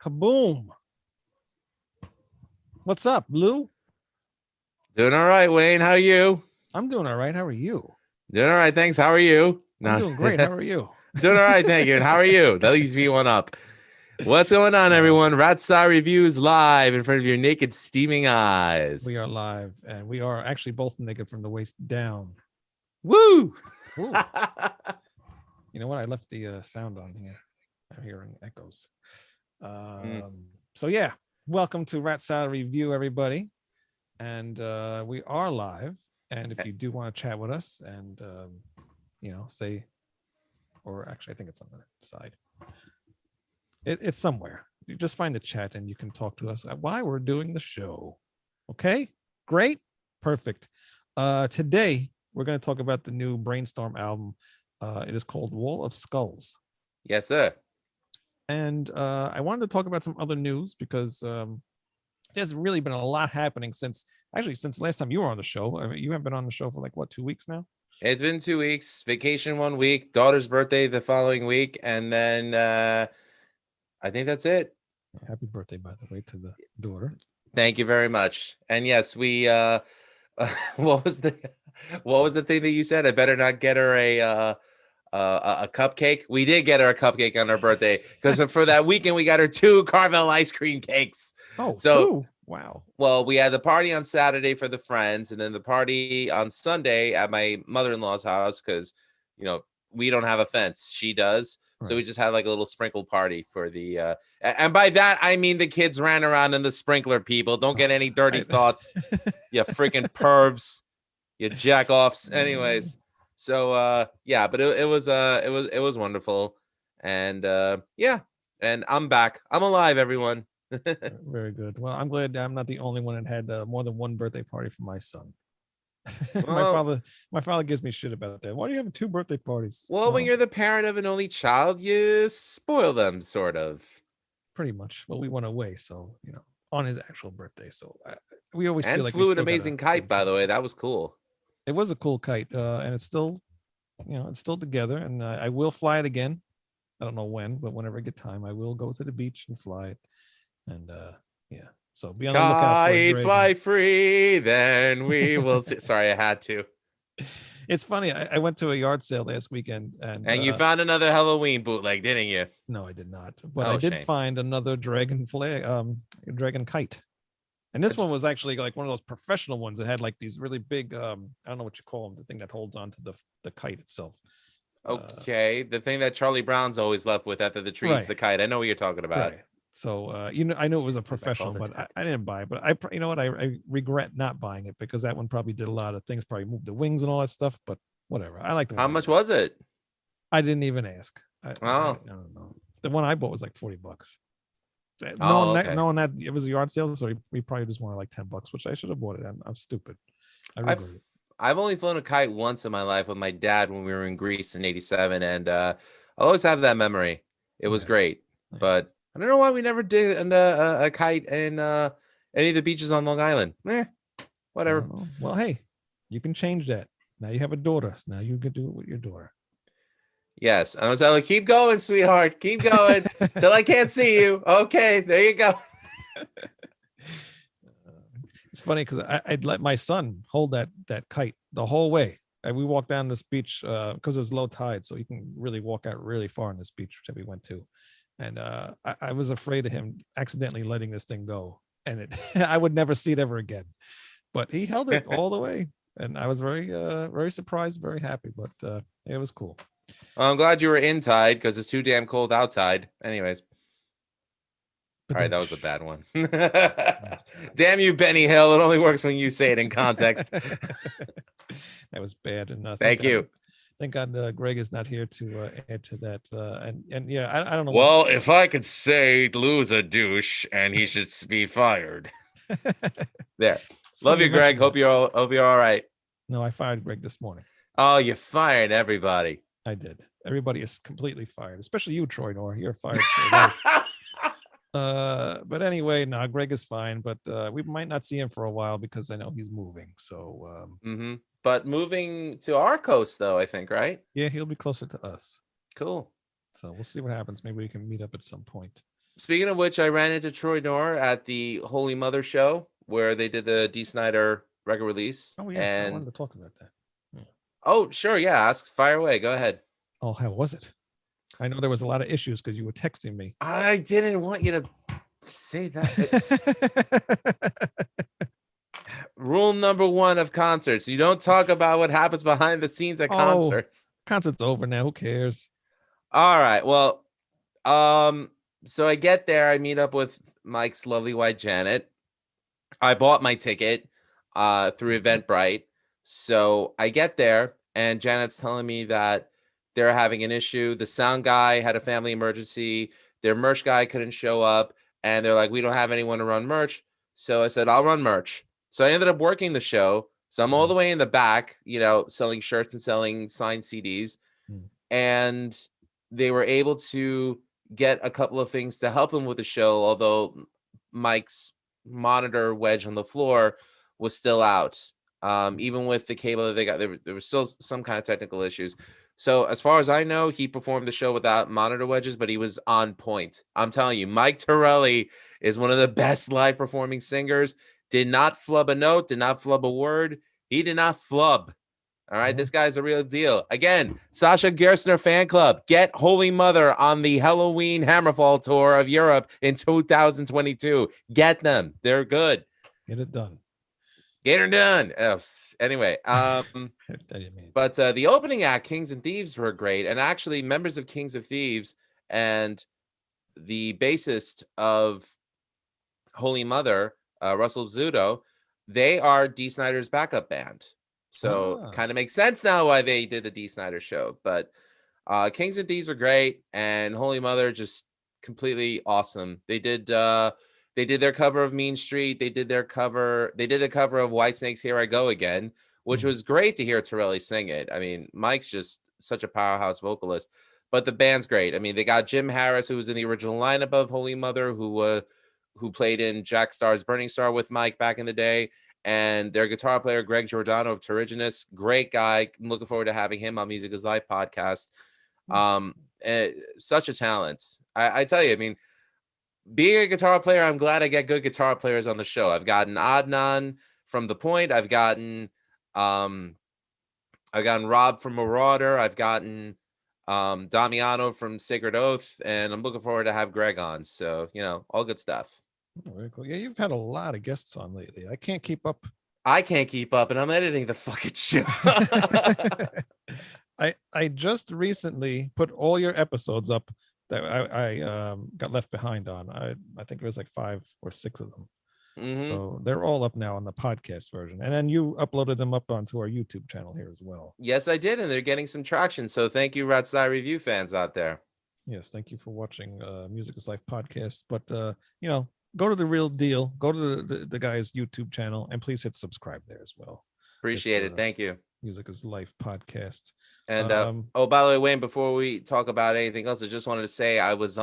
Kaboom. What's up, Lou? Doing all right, Wayne. How are you? I'm doing all right. How are you? Doing all right, thanks. How are you? I'm doing great. How are you? Doing all right, thank you. And how are you? That leaves me one up. What's going on, everyone? Ratsai Reviews live in front of your naked, steaming eyes. We are live, and we are actually both naked from the waist down. Woo! You know what? I left the sound on here. I'm hearing echoes. So yeah, welcome to Ratsai Review, everybody. And we are live. And if you do want to chat with us and, say, or actually, I think it's on the side. It's somewhere. You just find the chat and you can talk to us while we're doing the show. Okay, great. Perfect. Today, we're going to talk about the new Brainstorm album. It is called Wall of Skulls. Yes, sir. And I wanted to talk about some other news because there's really been a lot happening since last time you were on the show. I mean, you haven't been on the show for 2 weeks now? It's been 2 weeks. Vacation 1 week, daughter's birthday the following week, and then I think that's it. Happy birthday, by the way, to the daughter. Thank you very much. And yes, we what was the thing that you said? I better not get her a cupcake. We did get her a cupcake on her birthday because for that weekend we got her 2 Carvel ice cream cakes. Oh, so 2? Wow. Well, we had the party on Saturday for the friends, and then the party on Sunday at my mother-in-law's house because we don't have a fence, she does. Right. So we just had a little sprinkle party for the and by that I mean the kids ran around in the sprinkler. People, don't get any dirty thoughts, you freaking pervs, you jack-offs. Anyways, so yeah, but it was wonderful, and and I'm back. I'm alive, everyone. Very good. Well, I'm glad I'm not the only one that had more than one birthday party for my son. Well, my father gives me shit about that. Why do you have 2 birthday parties? Well, when you're the parent of an only child, you spoil them, sort of. Pretty much. Well, we went away, so on his actual birthday. So we always feel like flew an amazing kite, by the way. That was cool. It was a cool kite, and it's still, it's still together. And I will fly it again. I don't know when, but whenever I get time, I will go to the beach and fly it. And so be on the lookout for it. Fly free, then we will see. Sorry, I had to. It's funny. I went to a yard sale last weekend, and you found another Halloween bootleg, didn't you? No, I did not. But I did find another dragon kite, and this one was actually one of those professional ones that had these really big. I don't know what you call them. The thing that holds onto the kite itself. Okay, the thing that Charlie Brown's always left with after the treats, right. The kite. I know what you're talking about. Right. So I know it was a professional, but I didn't buy it. But I regret not buying it because that one probably did a lot of things, probably moved the wings and all that stuff. But whatever, I like the one. How much was it? I didn't even ask. I don't know. The one I bought was $40. Knowing that it was a yard sale, so we probably just wanted $10, which I should have bought it. I'm stupid. I've only flown a kite once in my life with my dad when we were in Greece in '87, and I'll always have that memory. It was great, but I don't know why we never did a kite in any of the beaches on Long Island. Whatever. Well, hey, you can change that. Now you have a daughter. So now you can do it with your daughter. Yes. I'm going to tell her, keep going, sweetheart. Keep going till I can't see you. Okay, there you go. It's funny because I'd let my son hold that kite the whole way. And we walked down this beach because it was low tide, so you can really walk out really far on this beach that we went to. And I was afraid of him accidentally letting this thing go, and I would never see it ever again. But he held it all the way, and I was very, very surprised, very happy. But it was cool. Well, I'm glad you were in tide because it's too damn cold outside. Anyways, all right, that was a bad one. Damn you, Benny Hill! It only works when you say it in context. That was bad enough. Thank you. Thank God Greg is not here to add to that. And yeah, I don't know. Well, if I could say Lou's a douche and he should be fired. There. Love you, Greg. Hope you're all right. No, I fired Greg this morning. Oh, you fired everybody. I did. Everybody is completely fired, especially you, Troy Nor. You're fired. But anyway, no, Greg is fine, but we might not see him for a while because I know he's moving. So But moving to our coast, though, I think, right? Yeah, he'll be closer to us. Cool. So we'll see what happens. Maybe we can meet up at some point. speaking of which, I ran into Troy Nor at the Holy Mother show where they did the Dee Snider record release. Oh yes, I wanted to talk about that. Yeah. Oh, sure, yeah. Fire away. Go ahead. Oh, how was it? I know there was a lot of issues because you were texting me. I didn't want you to say that. Rule number 1 of concerts: you don't talk about what happens behind the scenes at concerts. Concert's over now. Who cares? All right. Well, so I get there. I meet up with Mike's lovely wife Janet. I bought my ticket through Eventbrite. So I get there, and Janet's telling me that they're having an issue. The sound guy had a family emergency. Their merch guy couldn't show up, and they're like, we don't have anyone to run merch. So I said, I'll run merch. So I ended up working the show. So I'm all the way in the back, selling shirts and selling signed CDs. And they were able to get a couple of things to help them with the show, although Mike's monitor wedge on the floor was still out. Even with the cable that they got, there was still some kind of technical issues. So as far as I know, he performed the show without monitor wedges, but he was on point. I'm telling you, Mike Torelli is one of the best live performing singers. Did not flub a note, did not flub a word. He did not flub. All right, this guy's a real deal. Again, Sasha Gerstner fan club. Get Holy Mother on the Halloween Hammerfall tour of Europe in 2022. Get them. They're good. Get it done. Get her done. Oh, anyway, but the opening act, Kings and Thieves, were great. And actually, members of Kings of Thieves and the bassist of Holy Mother, Russell Zudo, they are Dee Snider's backup band. So kind of makes sense now why they did the Dee Snider show. But Kings and Thieves were great, and Holy Mother just completely awesome. They did their cover of Mean Street. They did a cover of Whitesnake's Here I Go Again, which was great to hear Torelli sing it. I mean, Mike's just such a powerhouse vocalist, but the band's great. I mean, they got Jim Harris, who was in the original lineup of Holy Mother, who played in Jack Starr's Burning Star with Mike back in the day. And their guitar player, Greg Giordano of Terrigenous, great guy. I'm looking forward to having him on Music is Life podcast. Such a talent. I tell you, I mean, being a guitar player, I'm glad I get good guitar players on the show. I've gotten Adnan from The Point. I've gotten Rob from Marauder. I've gotten Damiano from Sacred Oath, and I'm looking forward to have Greg on. So, all good stuff. Oh, very cool. Yeah, you've had a lot of guests on lately. I can't keep up, and I'm editing the fucking show. I just recently put all your episodes up that I got left behind on. I think it was like 5 or 6 of them. So they're all up now on the podcast version. And then you uploaded them up onto our YouTube channel here as well. Yes, I did. And they're getting some traction. So thank you, Rat Side Review fans out there. Yes, thank you for watching Music is Life podcast. But, go to The Real Deal. Go to the guy's YouTube channel and please hit subscribe there as well. Appreciate it. Thank you. Music is Life podcast. And by the way, Wayne, before we talk about anything else, I just wanted to say I was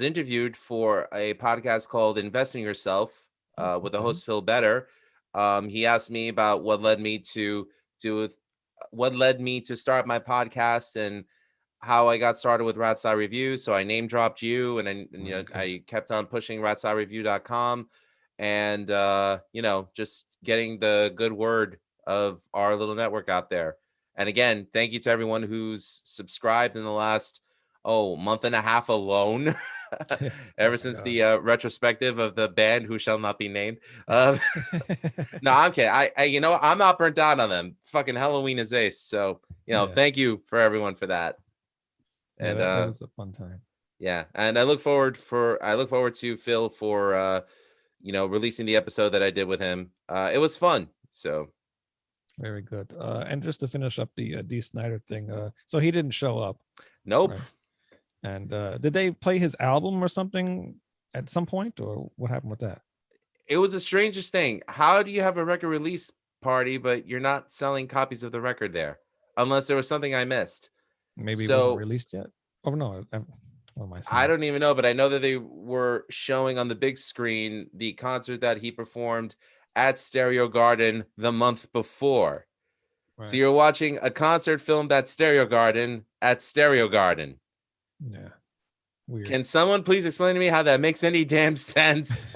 interviewed for a podcast called Investing Yourself with the host Phil Better. He asked me about what led me to start my podcast and how I got started with Rat Side Review. So I name dropped you, and I kept on pushing ratsidereview.com and just getting the good word of our little network out there. And again, thank you to everyone who's subscribed in the last month and a half alone. Ever since the retrospective of the band who shall not be named. No, I'm kidding. I'm not burnt out on them. Fucking Halloween is ace. So, thank you for everyone for that. And that was a fun time. Yeah. And I look forward to Phil for releasing the episode that I did with him. It was fun. So very good. And just to finish up the Dee Snider thing, so he didn't show up. Nope. Right? And did they play his album or something at some point, or what happened with that? It was the strangest thing. How do you have a record release party, but you're not selling copies of the record there? Unless there was something I missed. Maybe it wasn't released yet. Oh no, what am I saying? I don't even know, but I know that they were showing on the big screen the concert that he performed at Stereo Garden the month before. Right. So you're watching a concert filmed at Stereo Garden at Stereo Garden. Yeah. Weird. Can someone please explain to me how that makes any damn sense?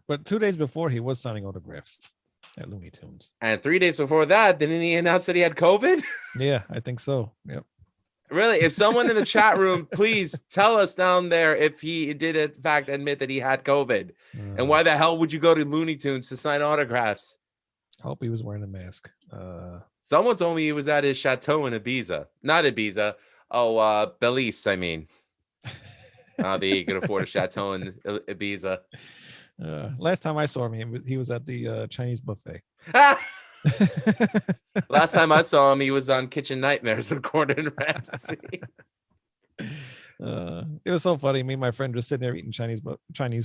But 2 days before, he was signing autographs at Looney Tunes. And 3 days before that, didn't he announce that he had COVID? Yeah, I think so. Yep. Really? If someone in the chat room, please tell us down there if he did in fact admit that he had COVID. And why the hell would you go to Looney Tunes to sign autographs? I hope he was wearing a mask. Someone told me he was at his chateau in Ibiza. Not Ibiza. Oh, Belize, I mean. He could afford a chateau in Ibiza. Last time I saw him, he was at the Chinese buffet. Last time I saw him, he was on Kitchen Nightmares with Gordon Ramsay. It was so funny. Me and my friend just sitting there eating Chinese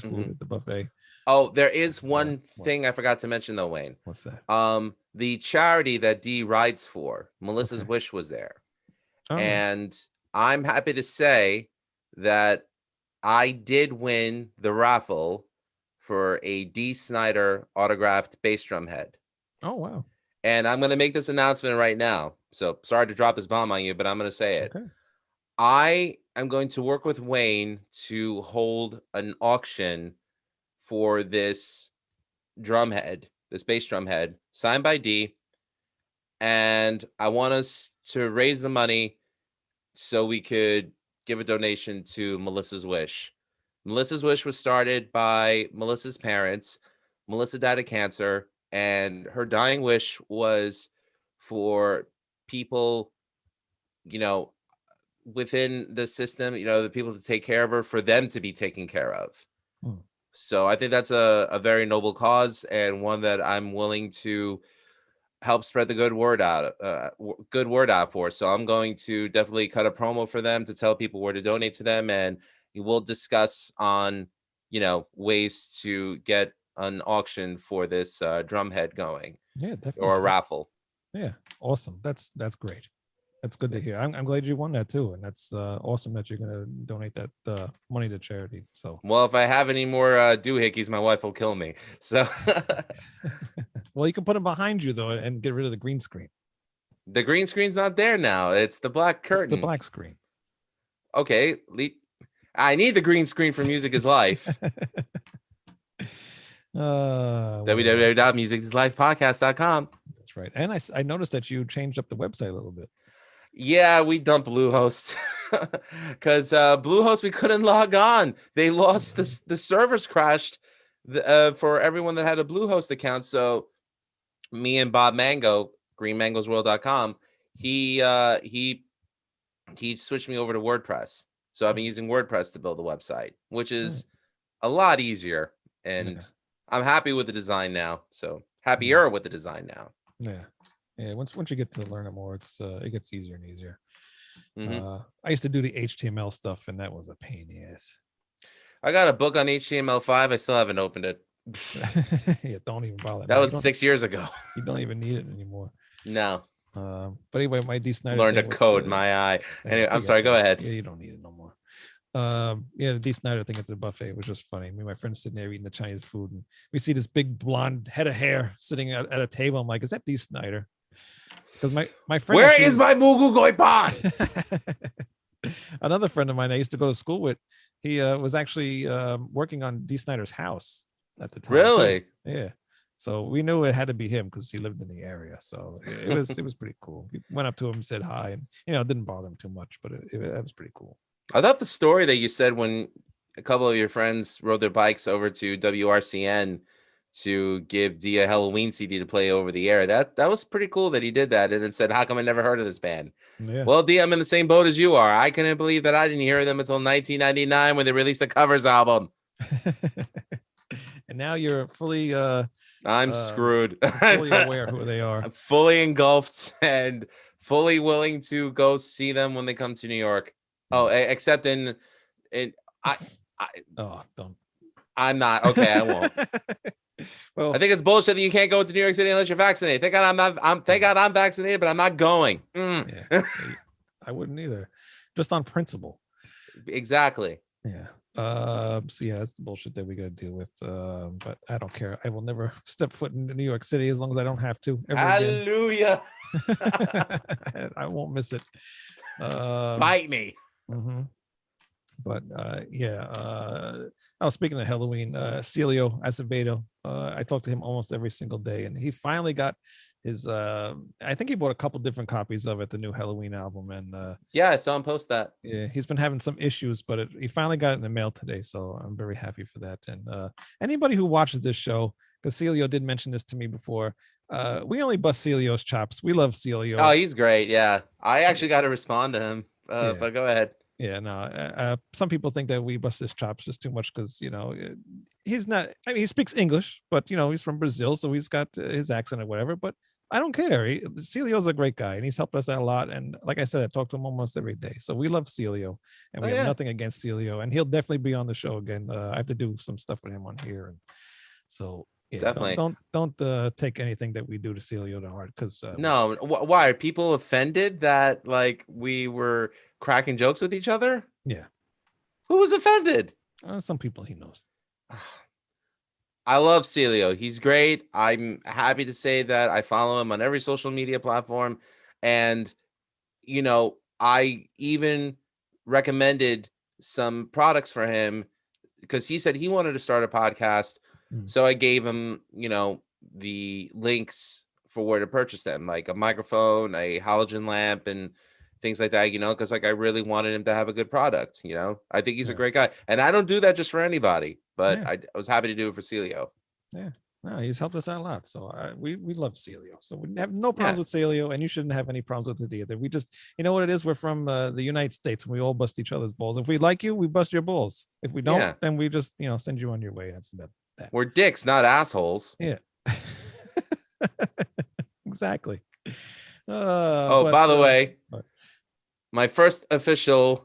food at the buffet. Oh, there is one thing I forgot to mention though, Wayne. What's that? The charity that Dee rides for, Melissa's Wish, was there. Oh. And I'm happy to say that I did win the raffle for a Dee Snider autographed bass drum head. Oh, wow. And I'm going to make this announcement right now. So sorry to drop this bomb on you, but I'm going to say it. Okay. I am going to work with Wayne to hold an auction for this drum head, this bass drum head, signed by Dee. And I want us to raise the money so we could give a donation to Melissa's Wish. Melissa's Wish was started by Melissa's parents. Melissa died of cancer, and her dying wish was for people, within the system, the people to take care of her, for them to be taken care of. So I think that's a very noble cause, and one that I'm willing to help spread the good word out for. So I'm going to definitely cut a promo for them to tell people where to donate to them, and we'll discuss on ways to get an auction for this drum head going. Yeah, definitely. Or a raffle. Yeah, awesome. That's great. That's good to hear. I'm glad you won that too, and that's awesome that you're gonna donate that money to charity. So, well, if I have any more doohickeys, my wife will kill me. So, well, you can put them behind you though, and get rid of the green screen. The green screen's not there now. It's the black curtain. It's the black screen. Okay, I need the green screen for Music is Life. www.musicislifepodcast.com. That's right. And I noticed that you changed up the website a little bit. Yeah, we dumped Bluehost because Bluehost, we couldn't log on. They lost the servers crashed for everyone that had a Bluehost account. So me and Bob Mango, greenmangosworld.com, he switched me over to WordPress. So I've been using WordPress to build the website, which is a lot easier. And I'm happy with the design now. So happier with the design now. Yeah. Yeah, once you get to learn it more, it gets easier and easier. I used to do the HTML stuff, and that was a pain in the ass. I got a book on HTML5. I still haven't opened it. Yeah, don't even bother. That was 6 years ago. You don't even need it anymore. No. But anyway, my Dee Snider learned to code my eye. Anyway, I'm sorry. Go ahead. Yeah, you don't need it no more. The Dee Snider thing at the buffet was just funny. Me and my friend sitting there eating the Chinese food, and we see this big blonde head of hair sitting at a table. I'm like, is that Dee Snider? Because my friend, where is my Mugu Goipan? Another friend of mine I used to go to school with, he was actually working on Dee Snider's house at the time. Really? Too. Yeah. So we knew it had to be him because he lived in the area. So it was pretty cool. We went up to him, said hi, and it didn't bother him too much, but it was pretty cool. I thought the story that you said when a couple of your friends rode their bikes over to WRCN to give Dee a Halloween CD to play over the air, that was pretty cool that he did that, and then said, how come I never heard of this band? Yeah. Well, Dee, I'm in the same boat as you are. I couldn't believe that I didn't hear them until 1999 when they released a covers album. And now you're fully I'm screwed. Fully aware who they are. I'm fully engulfed and fully willing to go see them when they come to New York. Oh, except don't. I'm not. Okay, I won't. Well, I think it's bullshit that you can't go to New York City unless you're vaccinated. Thank God I'm vaccinated, but I'm not going. Yeah, I wouldn't either. Just on principle. Exactly. Yeah. So yeah, that's the bullshit that we got to deal with. But I don't care. I will never step foot in New York City as long as I don't have to. Hallelujah. I won't miss it. Bite me. Mm-hmm. But oh, speaking of Halloween, Celio Acevedo, I talk to him almost every single day, and he finally got his. I think he bought a couple different copies of it, the new Halloween album, and yeah, I saw him post that. Yeah, he's been having some issues, but he finally got it in the mail today, so I'm very happy for that. And anybody who watches this show, because Celio did mention this to me before, we only bust Celio's chops. We love Celio. Oh, he's great. Yeah, I actually got to respond to him. But go ahead. Yeah, no. Some people think that we bust his chops just too much because he's not. I mean, he speaks English, but he's from Brazil, so he's got his accent or whatever. But I don't care. Celio's a great guy, and he's helped us out a lot. And like I said, I talk to him almost every day. So we love Celio, and we have nothing against Celio, and he'll definitely be on the show again. I have to do some stuff with him on here, and so yeah, definitely don't take anything that we do to Celio to heart, because no. Why are people offended that like we were cracking jokes with each other? Yeah, who was offended? Some people he knows. I love Celio. He's great. I'm happy to say that I follow him on every social media platform. And, I even recommended some products for him because he said he wanted to start a podcast. So I gave him, the links for where to purchase them, like a microphone, a halogen lamp, and things like that, because like I really wanted him to have a good product. I think he's a great guy, and I don't do that just for anybody, but I was happy to do it for Celio. Yeah, no, he's helped us out a lot. So we love Celio. So we have no problems with Celio, and you shouldn't have any problems with it either. We just, what it is, we're from the United States, and we all bust each other's balls. If we like you, we bust your balls. If we don't, then we just send you on your way. That's about that. We're dicks, not assholes. Yeah. Exactly. By the way, my first official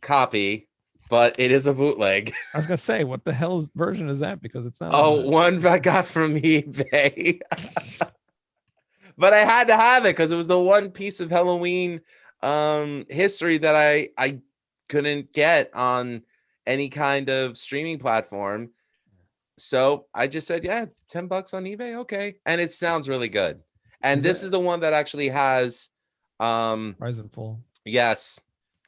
copy, but it is a bootleg. I was gonna say, what the hell's version is that? Because it's not. One I got from eBay. But I had to have it because it was the one piece of Halloween history that I couldn't get on any kind of streaming platform. So I just said, $10 on eBay. Okay. And it sounds really good. And this is the one that actually has Rise and Fall. Yes.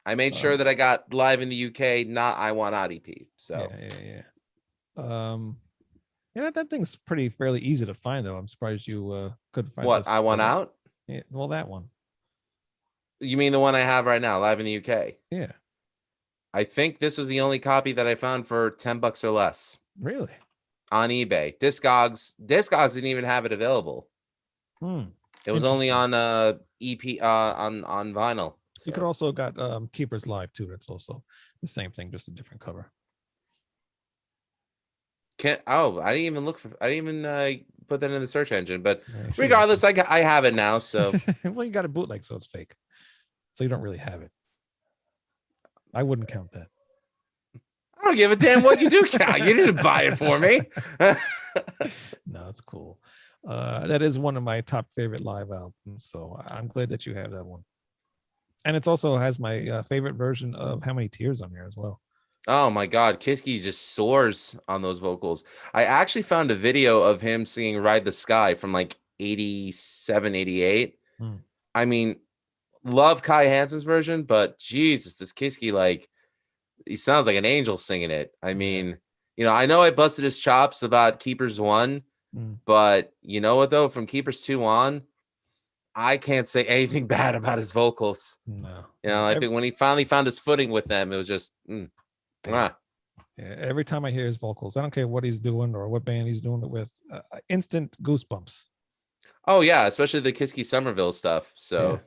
I made sure that I got live in the UK, not I Want Out EP. So that thing's fairly easy to find though. I'm surprised you couldn't find what I Want Out. Yeah, well, that one. You mean the one I have right now, live in the UK? Yeah. I think this was the only copy that I found for $10 or less. Really? On eBay. Discogs didn't even have it available. It was only on EP on vinyl. So. You could also got Keepers Live too. That's also the same thing, just a different cover. I didn't even put that in the search engine, but regardless, I have it now. So well, you got a bootleg, so it's fake. So you don't really have it. I wouldn't count that. I don't give a damn what you do count. You didn't buy it for me. No, it's cool. That is one of my top favorite live albums. So I'm glad that you have that one. And it also has my favorite version of How Many Tears on here as well. Oh my God. Kiski just soars on those vocals. I actually found a video of him singing Ride the Sky from like 87, 88. I mean, love Kai Hansen's version, but Jesus, this Kiski, he sounds like an angel singing it. I mean, I know I busted his chops about Keepers 1, but you know what though? From Keepers 2 on, I can't say anything bad about his vocals. No. I think when he finally found his footing with them, it was just every time I hear his vocals, I don't care what he's doing or what band he's doing it with, instant goosebumps. Oh yeah, especially the Kiski Somerville stuff. So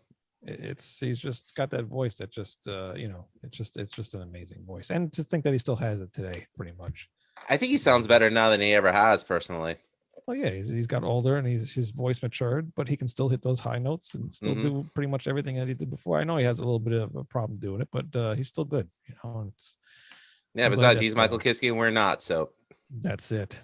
he's just got that voice that just it's just an amazing voice, and to think that he still has it today, pretty much. I think he sounds better now than he ever has, personally. Well, yeah, he's got older and his voice matured, but he can still hit those high notes and still do pretty much everything that he did before. I know he has a little bit of a problem doing it, but he's still good. Besides, he's Michael Kiske and we're not, so that's it.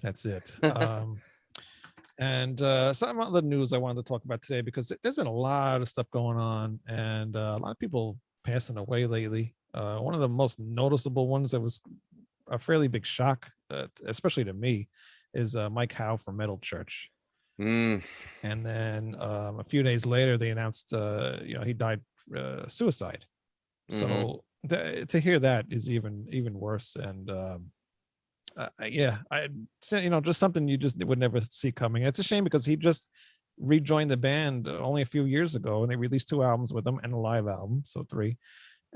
And some other news I wanted to talk about today, because there's been a lot of stuff going on and a lot of people passing away lately. One of the most noticeable ones that was a fairly big shock, especially to me, is Mike Howe from Metal Church. And then a few days later, they announced, he died suicide. Mm-hmm. So to hear that is even worse. And yeah, just something you just would never see coming. It's a shame because he just rejoined the band only a few years ago, and they released 2 albums with him and a live album, so 3.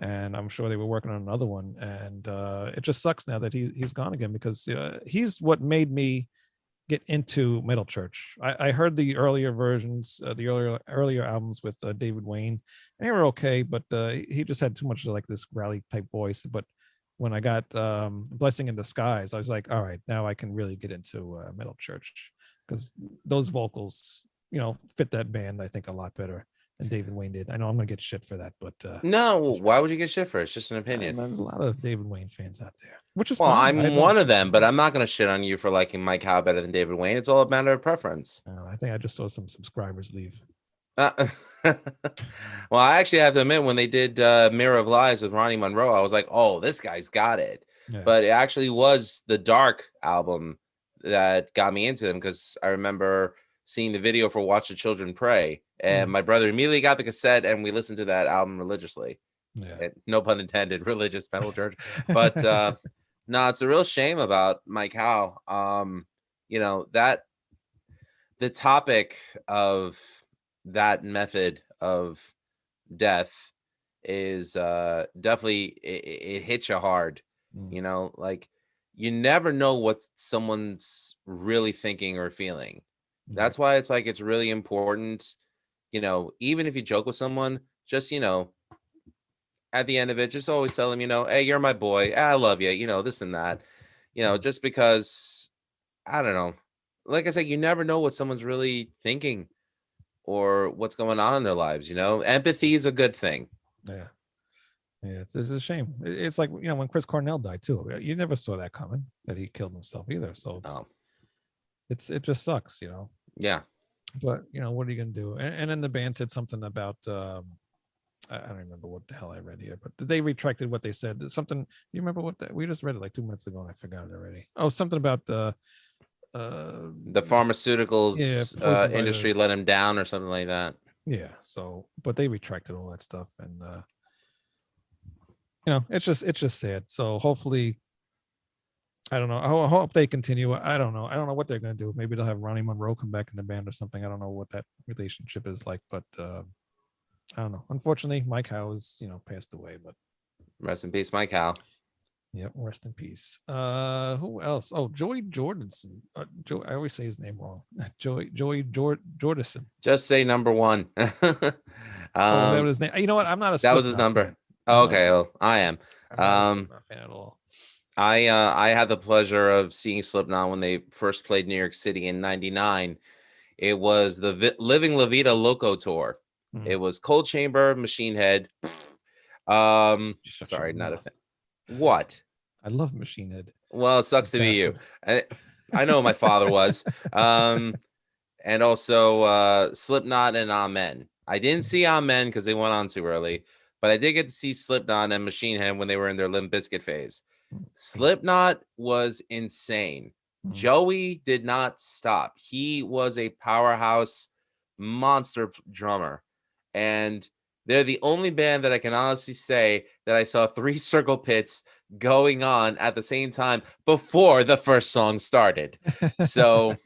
And I'm sure they were working on another one. And it just sucks now that he's gone again, because he's what made me get into Metal Church. I heard the earlier versions, the earlier albums with David Wayne, and they were okay, but he just had too much like this growly type voice. But when I got Blessing in Disguise, I was like, all right, now I can really get into Metal Church, because those vocals, fit that band, I think, a lot better than David Wayne did. I know I'm gonna get shit for that, but No, why would you get shit for it? It's just an opinion. there's a lot of David Wayne fans out there, which is Well, fine. I'm one of them, but I'm not going to shit on you for liking Mike Howe better than David Wayne. It's all a matter of preference. I think I just saw some subscribers leave. Well, I actually have to admit, when they did Mirror of Lies with Ronnie Monroe, I was like, oh, this guy's got it. Yeah. But it actually was the Dark album that got me into them, because I remember seeing the video for Watch the Children Pray, and my brother immediately got the cassette, and we listened to that album religiously. Yeah. No pun intended, religious metal church. But no, it's a real shame about Mike Howe. That the topic of that method of death is definitely, it hits you hard. Like, you never know what someone's really thinking or feeling. That's why it's like, it's really important, even if you joke with someone, just, at the end of it, just always tell them, hey, you're my boy, I love you, this and that, just because, I don't know, like I said, you never know what someone's really thinking or what's going on in their lives. Empathy is a good thing. Yeah, it's a shame. It's like, when Chris Cornell died too, you never saw that coming, that he killed himself either. So it just sucks. Yeah, but what are you gonna do? And then the band said something about I don't remember what the hell I read here, but they retracted what they said. Something, you remember what we just read it like 2 minutes ago, and I forgot it already. Oh, something about the pharmaceuticals industry let him down or something like that. Yeah. So, but they retracted all that stuff, and it's just sad. So hopefully, I don't know. I hope they continue. I don't know what they're gonna do. Maybe they'll have Ronnie Monroe come back in the band or something. I don't know what that relationship is like, but I don't know. Unfortunately, Mike Howe is, passed away, but rest in peace, Mike Howe. Yep, rest in peace. Who else? Oh, Joey Jordison. I always say his name wrong. Joey Jordison. Just say number 1. Was that his name? You know what? I'm not a. That was his number. Fan. Oh, okay, well, I am. I'm not a fan at all. I had the pleasure of seeing Slipknot when they first played New York City in '99. It was the Living La Vida Loco tour. It was Cold Chamber, Machine Head. Sorry, not a fan. What? I love Machine Head. Well, it sucks to be you. I know my father was. And also Slipknot and Amen. I didn't see Amen because they went on too early, but I did get to see Slipknot and Machine Head when they were in their Limp Bizkit phase. Slipknot was insane. Joey did not stop. He was a powerhouse monster drummer. And they're the only band that I can honestly say that I saw 3 circle pits going on at the same time before the first song started. So,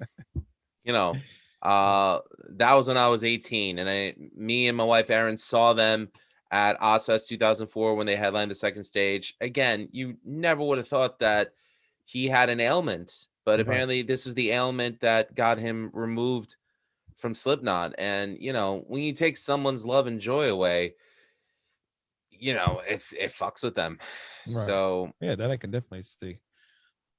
that was when I was 18. And me and my wife, Erin, saw them at Ozfest 2004 when they headlined the second stage. Again, you never would have thought that he had an ailment, but apparently this is the ailment that got him removed from Slipknot. And when you take someone's love and joy away, it fucks with them. Right. So yeah, that I can definitely see.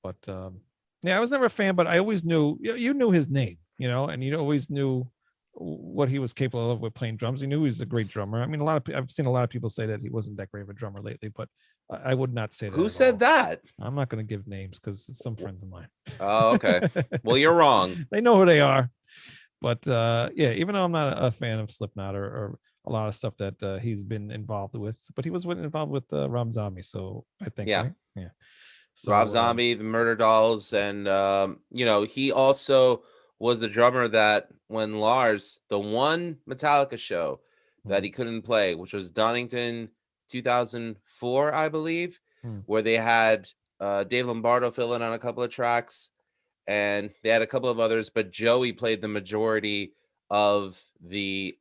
But I was never a fan, but I always knew you knew his name, and you always knew what he was capable of with playing drums. He knew he was a great drummer. I mean, I've seen a lot of people say that he wasn't that great of a drummer lately, but I would not say that. Who said that? I'm not going to give names because some friends of mine. Oh, okay. Well, you're wrong. They know who they are. But even though I'm not a fan of Slipknot or a lot of stuff that he's been involved with, but he was involved with Rob Zombie, so I think right? Yeah. So, Rob Zombie, the Murder Dolls, and he also was the drummer that when Lars, the one Metallica show that he couldn't play, which was Donington 2004, I believe, where they had Dave Lombardo fill in on a couple of tracks, and they had a couple of others, but Joey played the majority of the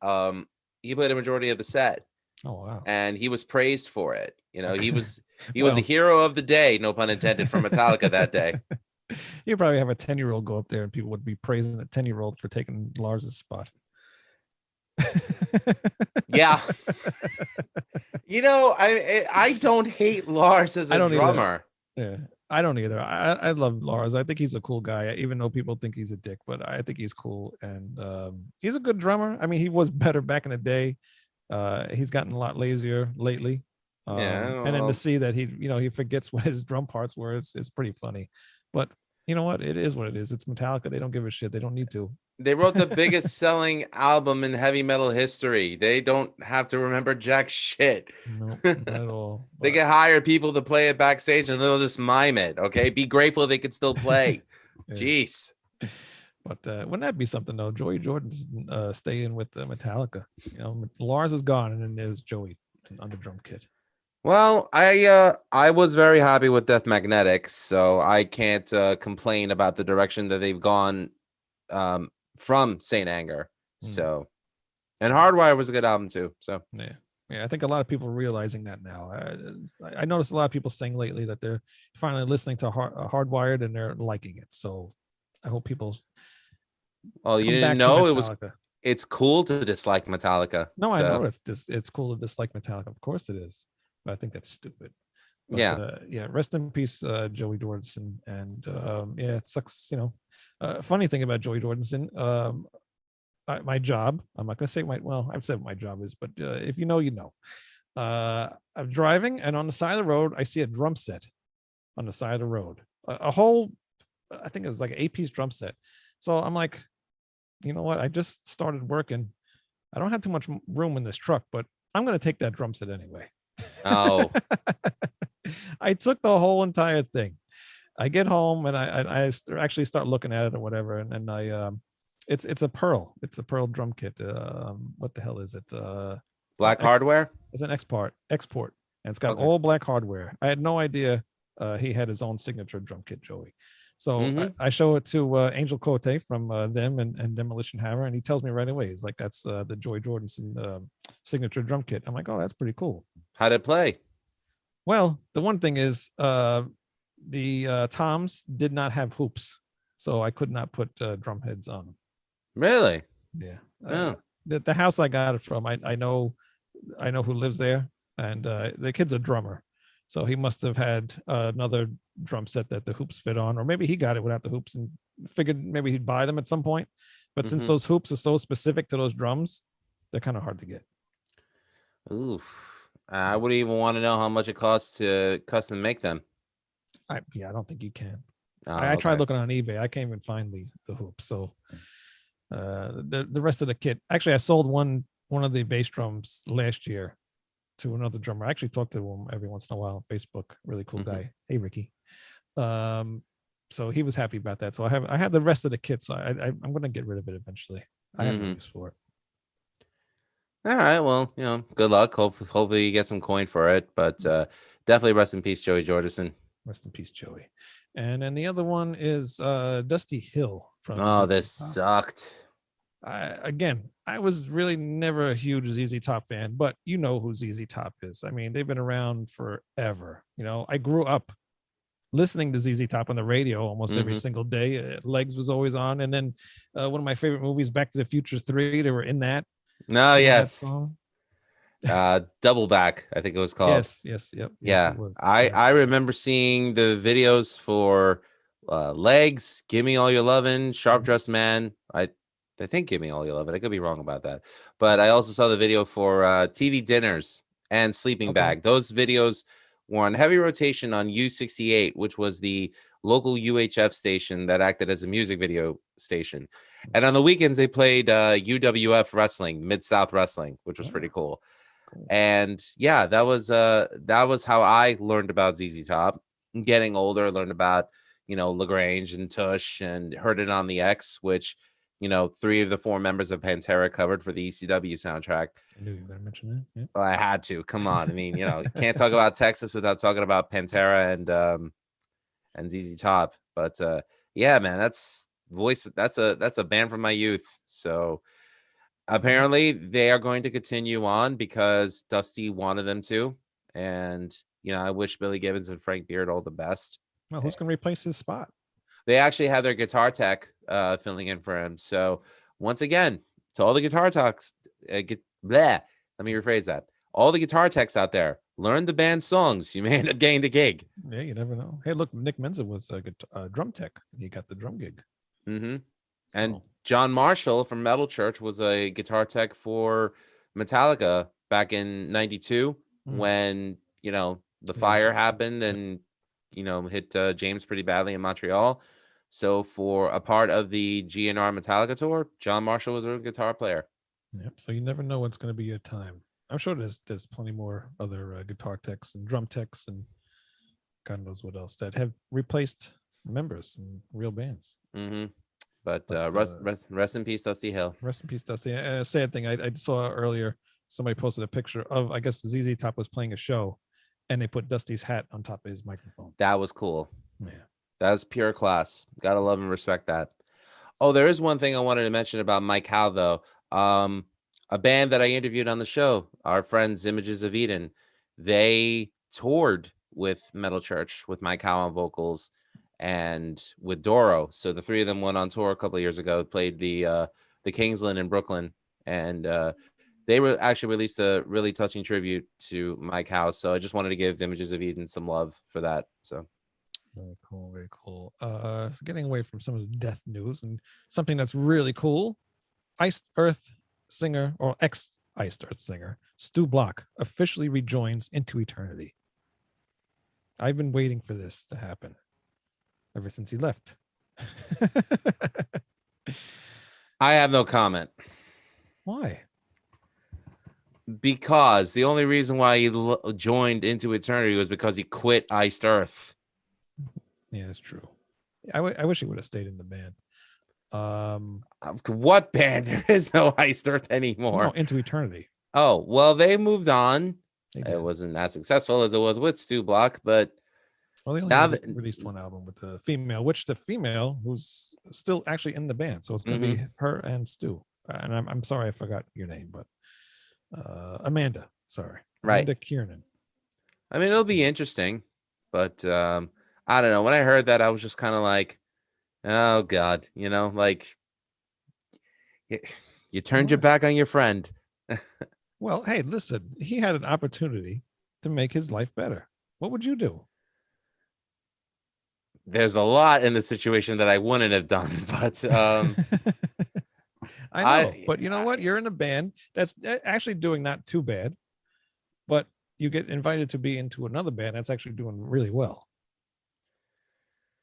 set. Oh wow! And he was praised for it. He was Well, the hero of the day, no pun intended, for Metallica that day. You probably have a 10-year-old go up there, and people would be praising the 10-year-old for taking Lars's spot. Yeah. I don't hate Lars as a drummer. Yeah, I don't either. I love Lars. I think he's a cool guy, even though people think he's a dick, but I think he's cool. And he's a good drummer. I mean, he was better back in the day. He's gotten a lot lazier lately. And then to see that he forgets what his drum parts were, it's pretty funny. But you know what? It is what it is. It's Metallica. They don't give a shit. They don't need to. They wrote the biggest selling album in heavy metal history. They don't have to remember jack shit. No, not at all. They can hire people to play it backstage and they'll just mime it. Okay. Be grateful they can still play. Yeah. Jeez. But wouldn't that be something though? Joey Jordan's staying with Metallica. Lars is gone, and then there's Joey on the drum kit. Well, I was very happy with Death Magnetic, so I can't complain about the direction that they've gone from Saint Anger. So, and Hardwire was a good album too. So yeah, I think a lot of people are realizing that now. I noticed a lot of people saying lately that they're finally listening to Hardwired and they're liking it. So I hope people. Well, you didn't know it's cool to dislike Metallica. No, I know it's cool to dislike Metallica. Of course it is, but I think that's stupid. But, yeah. Rest in peace, Joey Jordison. And it sucks. Funny thing about Joey Jordison, my job. I'm not going to say I've said what my job is, but if you know, you know. I'm driving, and on the side of the road, I see a drum set on the side of the road. A whole, I think it was like an 8-piece drum set. So I'm like, you know what? I just started working. I don't have too much room in this truck, but I'm going to take that drum set anyway. Oh. I took the whole entire thing. I get home and I actually start looking at it or whatever, and I it's a Pearl. It's a Pearl drum kit. What the hell is it? Black hardware? It's an export, and it's got all black hardware. I had no idea he had his own signature drum kit, Joey. So I show it to Angel Cote from them and Demolition Hammer, and he tells me right away. He's like, "That's the Joey Jordison signature drum kit." I'm like, "Oh, that's pretty cool." How'd it play? Well, the one thing is the toms did not have hoops, so I could not put drum heads on them. Really? Yeah. The house I got it from, I know who lives there, and the kid's a drummer, so he must have had another drum set that the hoops fit on, or maybe he got it without the hoops and figured maybe he'd buy them at some point. But since those hoops are so specific to those drums, they're kind of hard to get. Oof. I wouldn't even want to know how much it costs to custom make them. I don't think you can. I tried looking on eBay. I can't even find the hoop. So the rest of the kit. Actually, I sold one of the bass drums last year to another drummer. I actually talk to him every once in a while on Facebook. Really cool guy. Hey, Ricky. So he was happy about that. So I have the rest of the kit. So I'm going to get rid of it eventually. I have no use for it. All right. Well, good luck. Hopefully you get some coin for it. But definitely rest in peace, Joey Jordison. Rest in peace, Joey. And then the other one is Dusty Hill from. Oh, this sucked. I was really never a huge ZZ Top fan, but you know who ZZ Top is. I mean, they've been around forever. I grew up listening to ZZ Top on the radio almost every single day. Legs was always on, and then one of my favorite movies, Back to the Future 3, they were in that. No, yes. Double Back, I think it was called. Yes, yep. Yeah, it was. I remember seeing the videos for Legs, Give Me All Your Lovin', Sharp Dressed Man. I think Give Me All Your Lovin'. I could be wrong about that, but I also saw the video for TV Dinners and Sleeping Bag. Those videos were on heavy rotation on U68, which was the local UHF station that acted as a music video station. And on the weekends, they played UWF Wrestling, Mid-South Wrestling, which was pretty cool. And yeah, that was how I learned about ZZ Top. Getting older, learned about LaGrange and Tush, and heard it on the X, which 3 of the 4 members of Pantera covered for the ECW soundtrack. I knew you were going to mention that. Yeah. Well, I had to. Come on. I mean, you can't talk about Texas without talking about Pantera and ZZ Top. But yeah, man, that's a band from my youth. So apparently they are going to continue on because Dusty wanted them to. And I wish Billy Gibbons and Frank Beard all the best. Well, who's going to replace his spot? They actually have their guitar tech filling in for him. So once again, to all the guitar techs, let me rephrase that. All the guitar techs out there, learn the band's songs. You may end up getting the gig. Yeah, you never know. Hey, look, Nick Menza was a drum tech. He got the drum gig. Mm-hmm. And John Marshall from Metal Church was a guitar tech for Metallica back in '92 when, the fire happened and, hit James pretty badly in Montreal. So for a part of the GNR Metallica tour, John Marshall was a guitar player. Yep. So you never know what's going to be your time. I'm sure there's plenty more other guitar techs and drum techs and God knows what else that have replaced members in real bands. Mm-hmm. But rest in peace, Dusty Hill. Rest in peace, Dusty. Sad thing, I saw earlier, somebody posted a picture of, I guess ZZ Top was playing a show and they put Dusty's hat on top of his microphone. That was cool. Yeah. That was pure class. Gotta love and respect that. Oh, there is one thing I wanted to mention about Mike Howe, though. A band that I interviewed on the show, our friends Images of Eden, they toured with Metal Church with Mike Howe on vocals and with Doro. So the 3 of them went on tour a couple of years ago, played the Kingsland in Brooklyn, and they were actually released a really touching tribute to Mike Howe. So I just wanted to give Images of Eden some love for that. So very cool, very cool. Getting away from some of the death news and something that's really cool. Iced Earth singer, or ex-Iced Earth singer, Stu Block officially rejoins Into Eternity. I've been waiting for this to happen ever since he left. I have no comment. Why? Because the only reason why he joined Into Eternity was because he quit Iced Earth. Yeah, that's true. I wish he would have stayed in the band. What band? There is no Iced Earth anymore. No, Into Eternity. Oh, well, they moved on. It wasn't as successful as it was with Stu Block, but they only released one album with the female, which the female who's still actually in the band. So it's going to be her and Stu. And I'm sorry I forgot your name, but Amanda. Sorry, right? Amanda Kiernan. I mean, it'll be interesting, but I don't know. When I heard that, I was just kind of like, oh God, like you turned your back on your friend. Well, hey, listen, he had an opportunity to make his life better. What would you do? There's a lot in the situation that I wouldn't have done, but I know, but you know what? You're in a band that's actually doing not too bad, but you get invited to be into another band that's actually doing really well.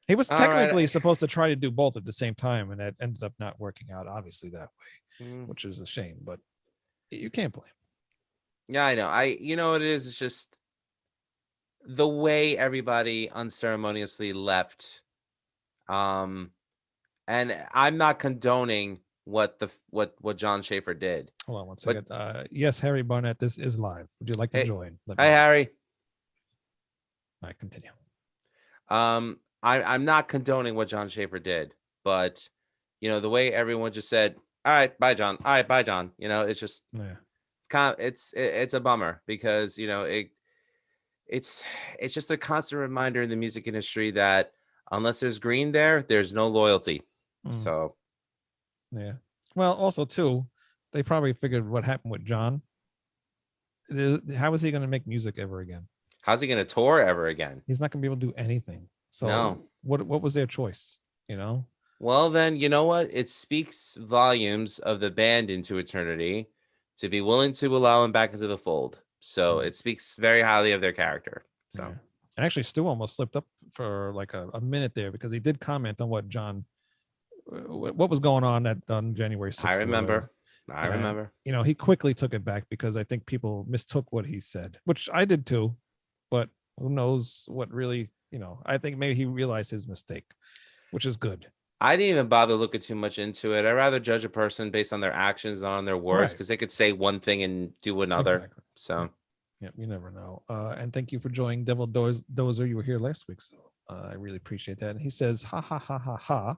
He was technically supposed to try to do both at the same time, and it ended up not working out, obviously, that way, which is a shame, but you can't blame him. Yeah, I know. You know what it is? It's just the way everybody unceremoniously left. And I'm not condoning what John Schaefer did. Hold on one second. Yes, Harry Barnett, this is live. Would you like to join? Hi, Harry. All right, continue. I'm not condoning what John Schaefer did, but the way everyone just said, "All right, bye, John. All right, bye, John." It's just it's kind of it's a bummer because it's just a constant reminder in the music industry that unless there's green there's no loyalty. So yeah. Well, also too, they probably figured what happened with John. How is he going to make music ever again? How's he going to tour ever again? He's not going to be able to do anything. So what was their choice? Well, then, you know what? It speaks volumes of the band Into Eternity to be willing to allow him back into the fold. So it speaks very highly of their character. So and actually, Stu almost slipped up for like a minute there because he did comment on what was going on January 6th. I remember. He quickly took it back because I think people mistook what he said, which I did too. But who knows what really, I think maybe he realized his mistake, which is good. I didn't even bother looking too much into it. I'd rather judge a person based on their actions, not on their words, because they could say one thing and do another. Exactly. So, yeah, you never know. And thank you for joining Devil Dozer. You were here last week, so I really appreciate that. And he says, ha ha ha ha ha.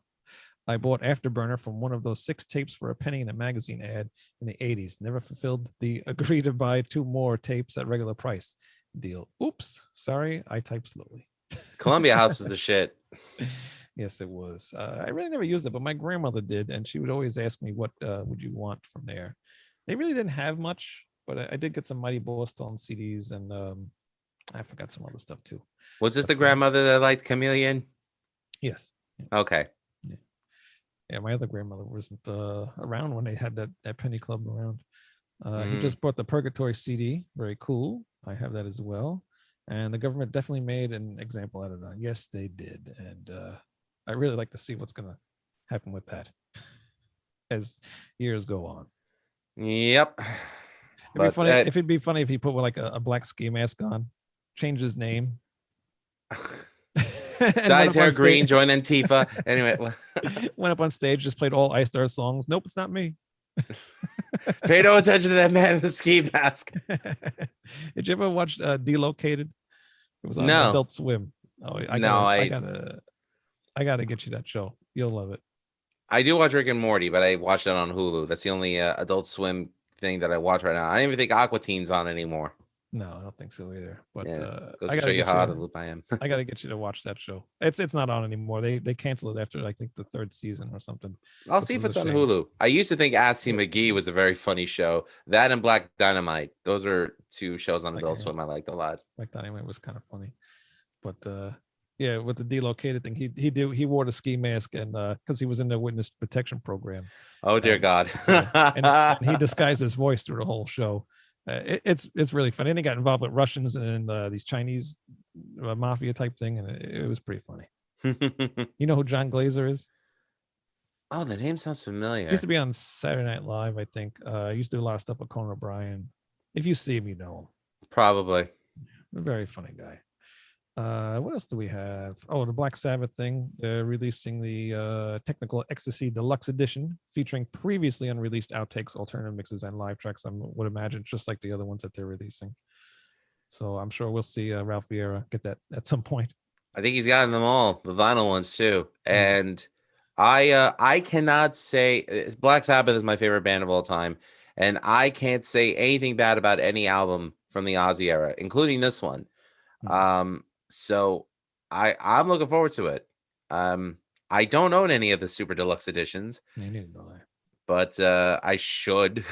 I bought Afterburner from one of those 6 tapes for a penny in a magazine ad in the 80s. Never fulfilled the agree to buy 2 more tapes at regular price deal. Oops. Sorry, I type slowly. Columbia House was the shit. Yes, it was. I really never used it, but my grandmother did, and she would always ask me, what would you want from there? They really didn't have much, but I did get some Mighty Boss Stone CDs, and I forgot some other stuff too. Was this the grandmother that liked Chameleon? Yes. Okay. Yeah, my other grandmother wasn't around when they had that penny club around. He just bought the Purgatory CD. Very cool. I have that as well. And the government definitely made an example out of it. Yes, they did. And I really like to see what's going to happen with that as years go on. Yep. It'd be funny if he put like a black ski mask on, change his name. Dyes hair green, join Antifa. Anyway, went up on stage, just played all Ice Star songs. Nope, it's not me. Pay no attention to that man in the ski mask. Did you ever watch Delocated? It was on No. Adult Swim. Oh, I gotta get you that show. You'll love it. I do watch Rick and Morty, but I watch that on Hulu. That's the only Adult Swim thing that I watch right now. I don't even think Aqua Teen's on anymore. No, I don't think so either. But I gotta show you how out of the loop I am. I gotta get you to watch that show. It's not on anymore. They canceled it after I think the 3rd season or something. I'll see if it's on Hulu. I used to think Assy McGee was a very funny show. That and Black Dynamite. Those are 2 shows on Adult Swim I liked a lot. Black Dynamite was kind of funny, but yeah, with the Delocated thing, he wore the ski mask and because he was in the witness protection program. Oh dear God! and he disguised his voice through the whole show. It's really funny. And he got involved with Russians and these Chinese mafia type thing, and it was pretty funny. You know who John Glazer is? Oh, the name sounds familiar. He used to be on Saturday Night Live, I think. He used to do a lot of stuff with Conan O'Brien. If you see him, you know him. Probably. A very funny guy. What else do we have? Oh, the Black Sabbath thing. They're releasing the Technical Ecstasy Deluxe Edition, featuring previously unreleased outtakes, alternative mixes, and live tracks. I would imagine just like the other ones that they're releasing. So I'm sure we'll see Ralph Vieira get that at some point. I think he's gotten them all, the vinyl ones too. And I cannot say Black Sabbath is my favorite band of all time, and I can't say anything bad about any album from the Ozzy era, including this one. So I'm looking forward to it. I don't own any of the super deluxe editions, but I should.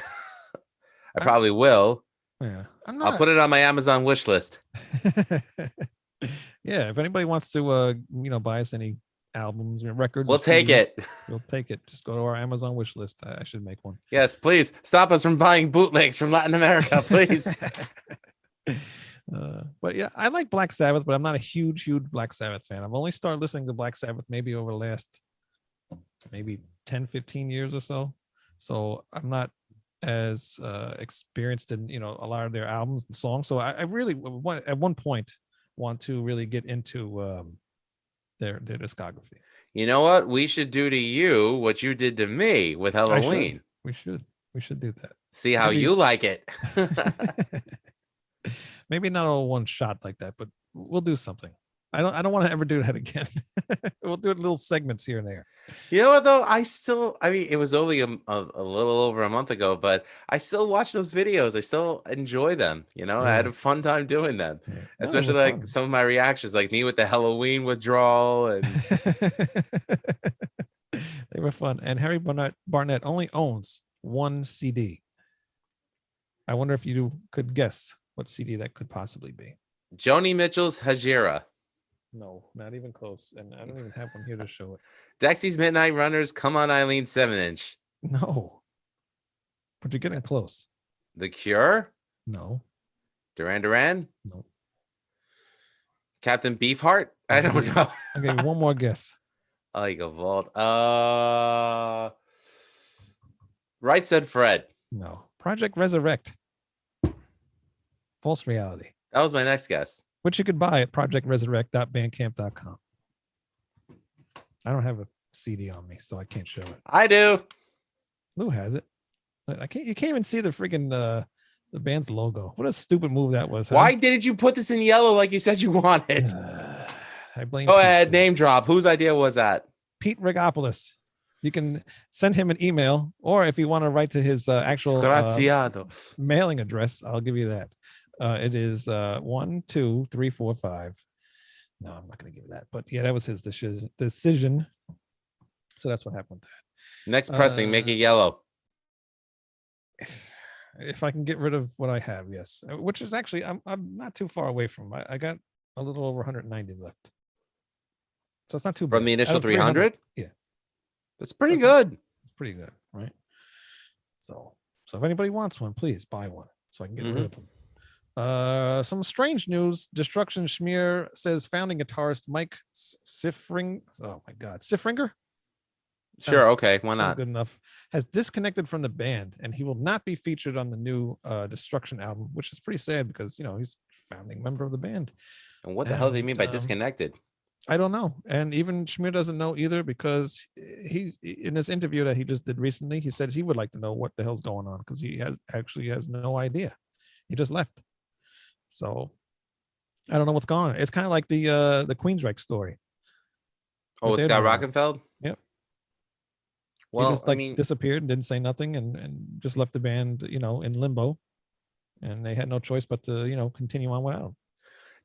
I probably will. Yeah, I'll put it on my Amazon wish list. Yeah, if anybody wants to, buy us any albums or records, we'll take it. We'll take it. Just go to our Amazon wish list. I should make one. Yes, please stop us from buying bootlegs from Latin America, please. But yeah, I like Black Sabbath, but I'm not a huge Black Sabbath fan. I've only started listening to Black Sabbath maybe over the last 10, 15 years or so. So I'm not as experienced in, a lot of their albums and songs. So I really at one point want to really get into their discography. You know what? We should do to you what you did to me with Halloween. We should do that. See how you like it. Maybe not all one shot like that, but we'll do something. I don't want to ever do that again. We'll do little segments here and there. You know what though? I mean, it was only a little over a month ago, but I still watch those videos. I still enjoy them. I had a fun time doing them, especially like fun. Some of my reactions, like me with the Halloween withdrawal, and they were fun. And Harry Barnett only owns one CD. I wonder if you could guess what CD that could possibly be. Joni Mitchell's Hajira. No, not even close. And I don't even have one here to show it. Dexy's Midnight Runners, Come On Eileen 7-inch. No. But you're getting close. The Cure? No. Duran Duran? No. Captain Beefheart? I don't know. Okay, one more guess. Oh, you go vault. Right Said Fred. No. Project Resurrect. False Reality. That was my next guess. Which you could buy at projectresurrect.bandcamp.com. I don't have a CD on me, so I can't show it. I do. Lou has it. I can't. You can't even see the freaking the band's logo. What a stupid move that was. Huh? Why didn't you put this in yellow like you said you wanted? I blame. Go Pete ahead, for name drop. Whose idea was that? Pete Rigopoulos. You can send him an email, or if you want to write to his actual mailing address, I'll give you that. It is 1, 2, 3, 4, 5. No, I'm not going to give you that. But yeah, that was his decision. So that's what happened with that. Next pressing, make it yellow. If I can get rid of what I have, yes. Which is actually I'm not too far away from. I got a little over 190 left. So it's not too bad. From the initial 300? Yeah. That's pretty good. It's pretty good, right? So if anybody wants one, please buy one so I can get rid of them. Some strange news. Destruction Schmear says founding guitarist Mike Siffringer. Oh my God, Siffringer. Sure, okay, why not? Good enough. Has disconnected from the band, and he will not be featured on the new Destruction album, which is pretty sad because he's a founding member of the band. And what the hell do they mean by disconnected? I don't know. And even Schmear doesn't know either because he's in this interview that he just did recently, he said he would like to know what the hell's going on because he has no idea. He just left. So I don't know what's going on. It's kind of like the Queensryche story. Oh, it's Scott Rockenfeld? Yep. Well, he just disappeared and didn't say nothing and just left the band, in limbo. And they had no choice but to, continue on without him.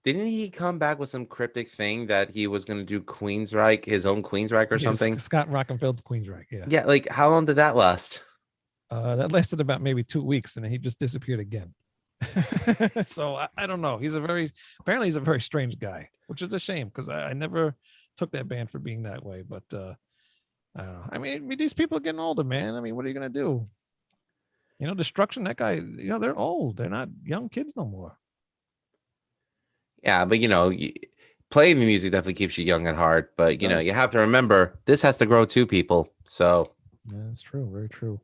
Didn't he come back with some cryptic thing that he was going to do Queensryche, his own Queensryche or something? Scott Rockenfeld's Queensryche, yeah. Yeah, like how long did that last? That lasted about maybe 2 weeks, and then he just disappeared again. So I don't know. Apparently he's a very strange guy, which is a shame because I never took that band for being that way. But I don't know. I mean, these people are getting older, man. I mean, what are you gonna do? Destruction. That guy. They're old. They're not young kids no more. Yeah, but playing the music definitely keeps you young at heart. But you have to remember this has to grow too, people. So yeah, that's true. Very true.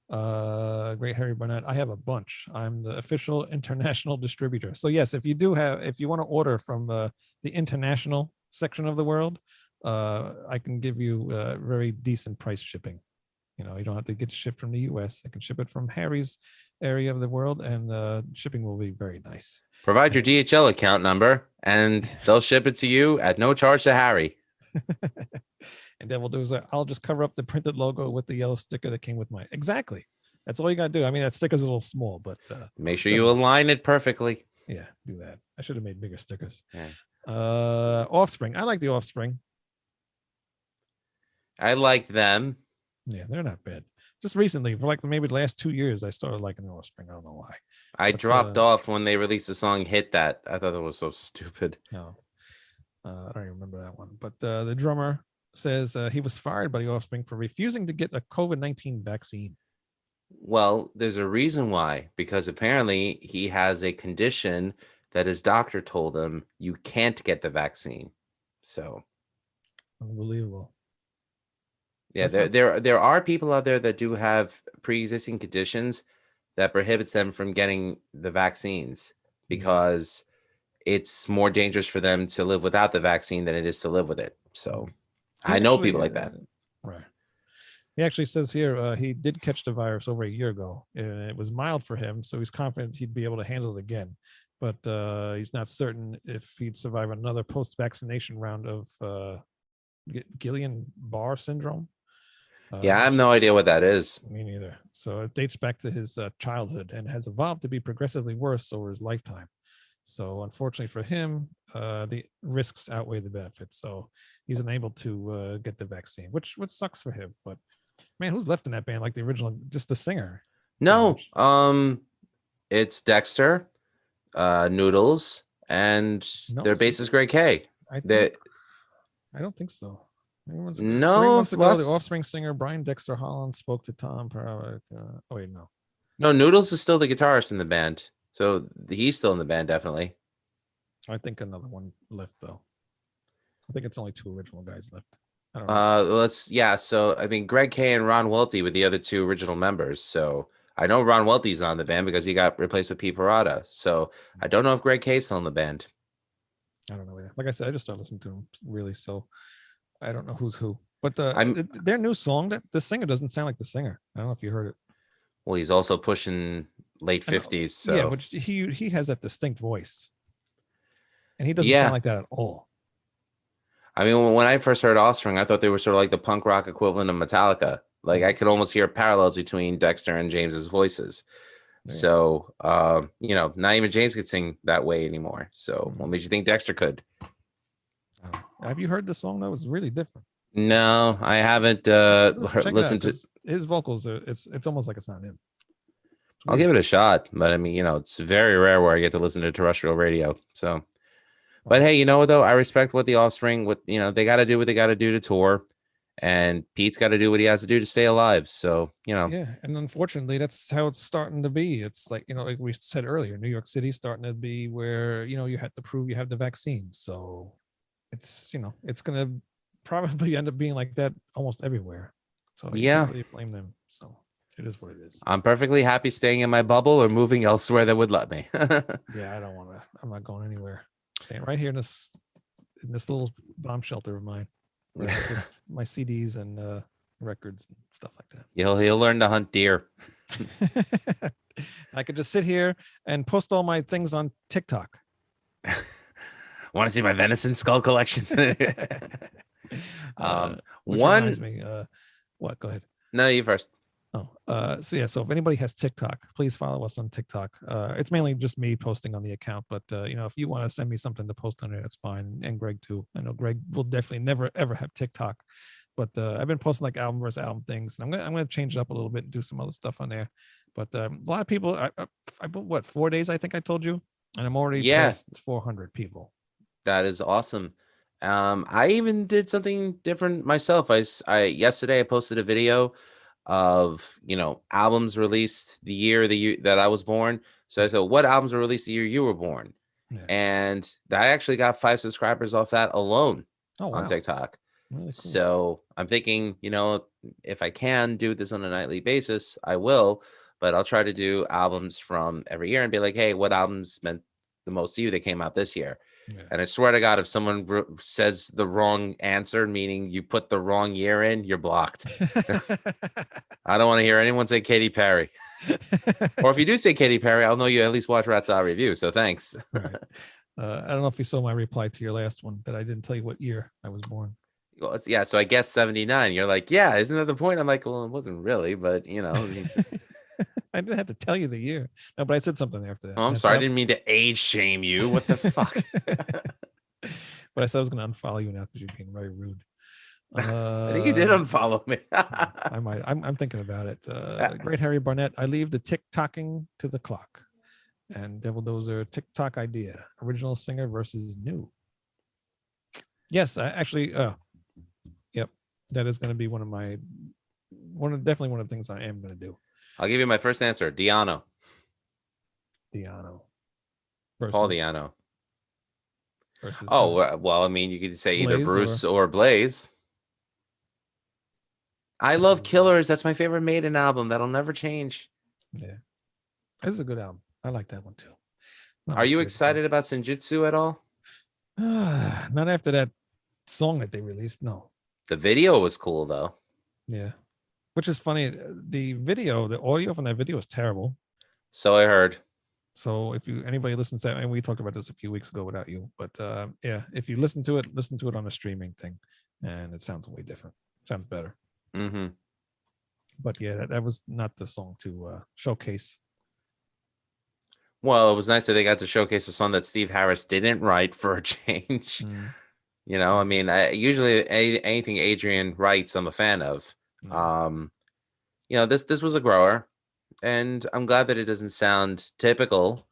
Great Harry Burnett. I have a bunch. I'm the official international distributor. So yes, if you want to order from the international section of the world, I can give you very decent price shipping. You don't have to get shipped from the US. I can ship it from Harry's area of the world, and shipping will be very nice. Provide your DHL account number and they'll ship it to you at no charge to Harry. And then we'll do is I'll just cover up the printed logo with the yellow sticker that came with mine. Exactly. That's all you got to do. I mean, that sticker's a little small, but make sure you align it perfectly. Yeah, do that. I should have made bigger stickers. Yeah. Offspring. I like the Offspring. I liked them. Yeah, they're not bad. Just recently, for like maybe the last 2 years, I started liking the Offspring. I don't know why. I dropped off when they released the song Hit That. I thought that was so stupid. No, I don't even remember that one. But the drummer says he was fired by the Offspring for refusing to get a COVID-19 vaccine. Well, there's a reason why. Because apparently he has a condition that his doctor told him you can't get the vaccine. So unbelievable. Yeah, there are people out there that do have pre-existing conditions that prohibits them from getting the vaccines because it's more dangerous for them to live without the vaccine than it is to live with it. So I know people like that. Right. He actually says here he did catch the virus over a year ago, and it was mild for him, so he's confident he'd be able to handle it again. But he's not certain if he'd survive another post-vaccination round of Guillain-Barré syndrome. Yeah, I have no idea what that is. Me neither. So it dates back to his childhood and has evolved to be progressively worse over his lifetime. So unfortunately for him, the risks outweigh the benefits. So he's unable to get the vaccine, which sucks for him. But man, who's left in that band? Like the original, just the singer. No, it's Dexter, Noodles, and their bassist Greg K. I don't think so. No, 3 months ago, the Offspring singer Brian Dexter Holland spoke to Tom. No, Noodles is still the guitarist in the band, so he's still in the band, definitely. I think another one left though. I think it's only 2 original guys left. I don't know. So I mean, Greg K and Ron Welty were the other 2 original members. So I know Ron Welty's on the band because he got replaced with Pete Parada. So I don't know if Greg K's still in the band. I don't know either. Like I said, I just started listening to him really, so I don't know who's who. But their new song, that the singer doesn't sound like the singer. I don't know if you heard it. Well, he's also pushing late 50s. So yeah, but he has that distinct voice, and he doesn't yeah. sound like that at all. I mean, when I first heard Offspring, I thought they were sort of like the punk rock equivalent of Metallica. Like I could almost hear parallels between Dexter and James's voices. Yeah. So, you know, not even James could sing that way anymore. So what made you think Dexter could? Have you heard the song? That was really different. No, I haven't listened to his vocals. It's almost like it's not him. I'll give it a shot, but I mean, you know, it's very rare where I get to listen to terrestrial radio. So, but hey, you know what though? I respect what the Offspring, what you know, they got to do what they got to do to tour, and Pete's got to do what he has to do to stay alive. So, you know, yeah, and unfortunately, that's how it's starting to be. It's like, you know, like we said earlier, New York City's starting to be where, you know, you have to prove you have the vaccine. So, it's, you know, it's gonna probably end up being like that almost everywhere. So you can't really blame them. So it is what it is. I'm perfectly happy staying in my bubble or moving elsewhere that would let me. Yeah, I don't want to. I'm not going anywhere. Staying right here in this little bomb shelter of mine. Just my CDs and records and stuff like that. He'll learn to hunt deer. I could just sit here and post all my things on TikTok. Want to see my venison skull collections? Which reminds me, what? Go ahead. No, you first. So yeah, so if anybody has TikTok, please follow us on TikTok. It's mainly just me posting on the account, but you know, if you want to send me something to post on there, that's fine. And Greg too. I know Greg will definitely never ever have TikTok, but I've been posting like album versus album things, and I'm gonna change it up a little bit and do some other stuff on there. But a lot of people, I put what 4 days, I think I told you, and I'm already past 400 people. That is awesome. I even did something different myself. I yesterday I posted a video of, you know, albums released the year that I was born. So I said, what albums were released the year you were born? Yeah. And I actually got 5 subscribers off that alone on TikTok. Really cool. So I'm thinking, you know, if I can do this on a nightly basis, I will, but I'll try to do albums from every year and be like, hey, what albums meant the most to you that came out this year? Yeah. And I swear to God, if someone says the wrong answer, meaning you put the wrong year in, you're blocked. I don't want to hear anyone say Katy Perry. Or if you do say Katy Perry, I'll know you at least watch Rat Style Review. So thanks. Right. I don't know if you saw my reply to your last one that I didn't tell you what year I was born. Well, yeah, so I guess 79. You're like, yeah, isn't that the point? I'm like, well, it wasn't really, but you know. I didn't have to tell you the year. No, but I said something after that. Oh, I'm sorry. I didn't mean to age shame you. What the fuck? But I said I was going to unfollow you now because you're being very rude. I think you did unfollow me. I might. I'm thinking about it. Great Harry Barnett. I leave the tick-tocking to the clock. And Devil Dozer, TikTok idea. Original singer versus new. Yes, I actually. Yep, that is going to be definitely one of the things I am going to do. I'll give you my first answer. Diano. Paul Diano. Well, I mean, you could say either Bruce or Blaze. I love Killers. That's my favorite Maiden album. That'll never change. Yeah. This is a good album. I like that one too. Are you excited about Senjutsu at all? Not after that song that they released. No. The video was cool though. Yeah. Which is funny. The audio from that video is terrible. So I heard. So if anybody listens to that, and we talked about this a few weeks ago without you, but yeah, if you listen to it on a streaming thing, and it sounds way different. Sounds better. Mm-hmm. But yeah, that was not the song to showcase. Well, it was nice that they got to showcase a song that Steve Harris didn't write for a change. You know, I mean, usually anything Adrian writes, I'm a fan of. You know, this was a grower, and I'm glad that it doesn't sound typical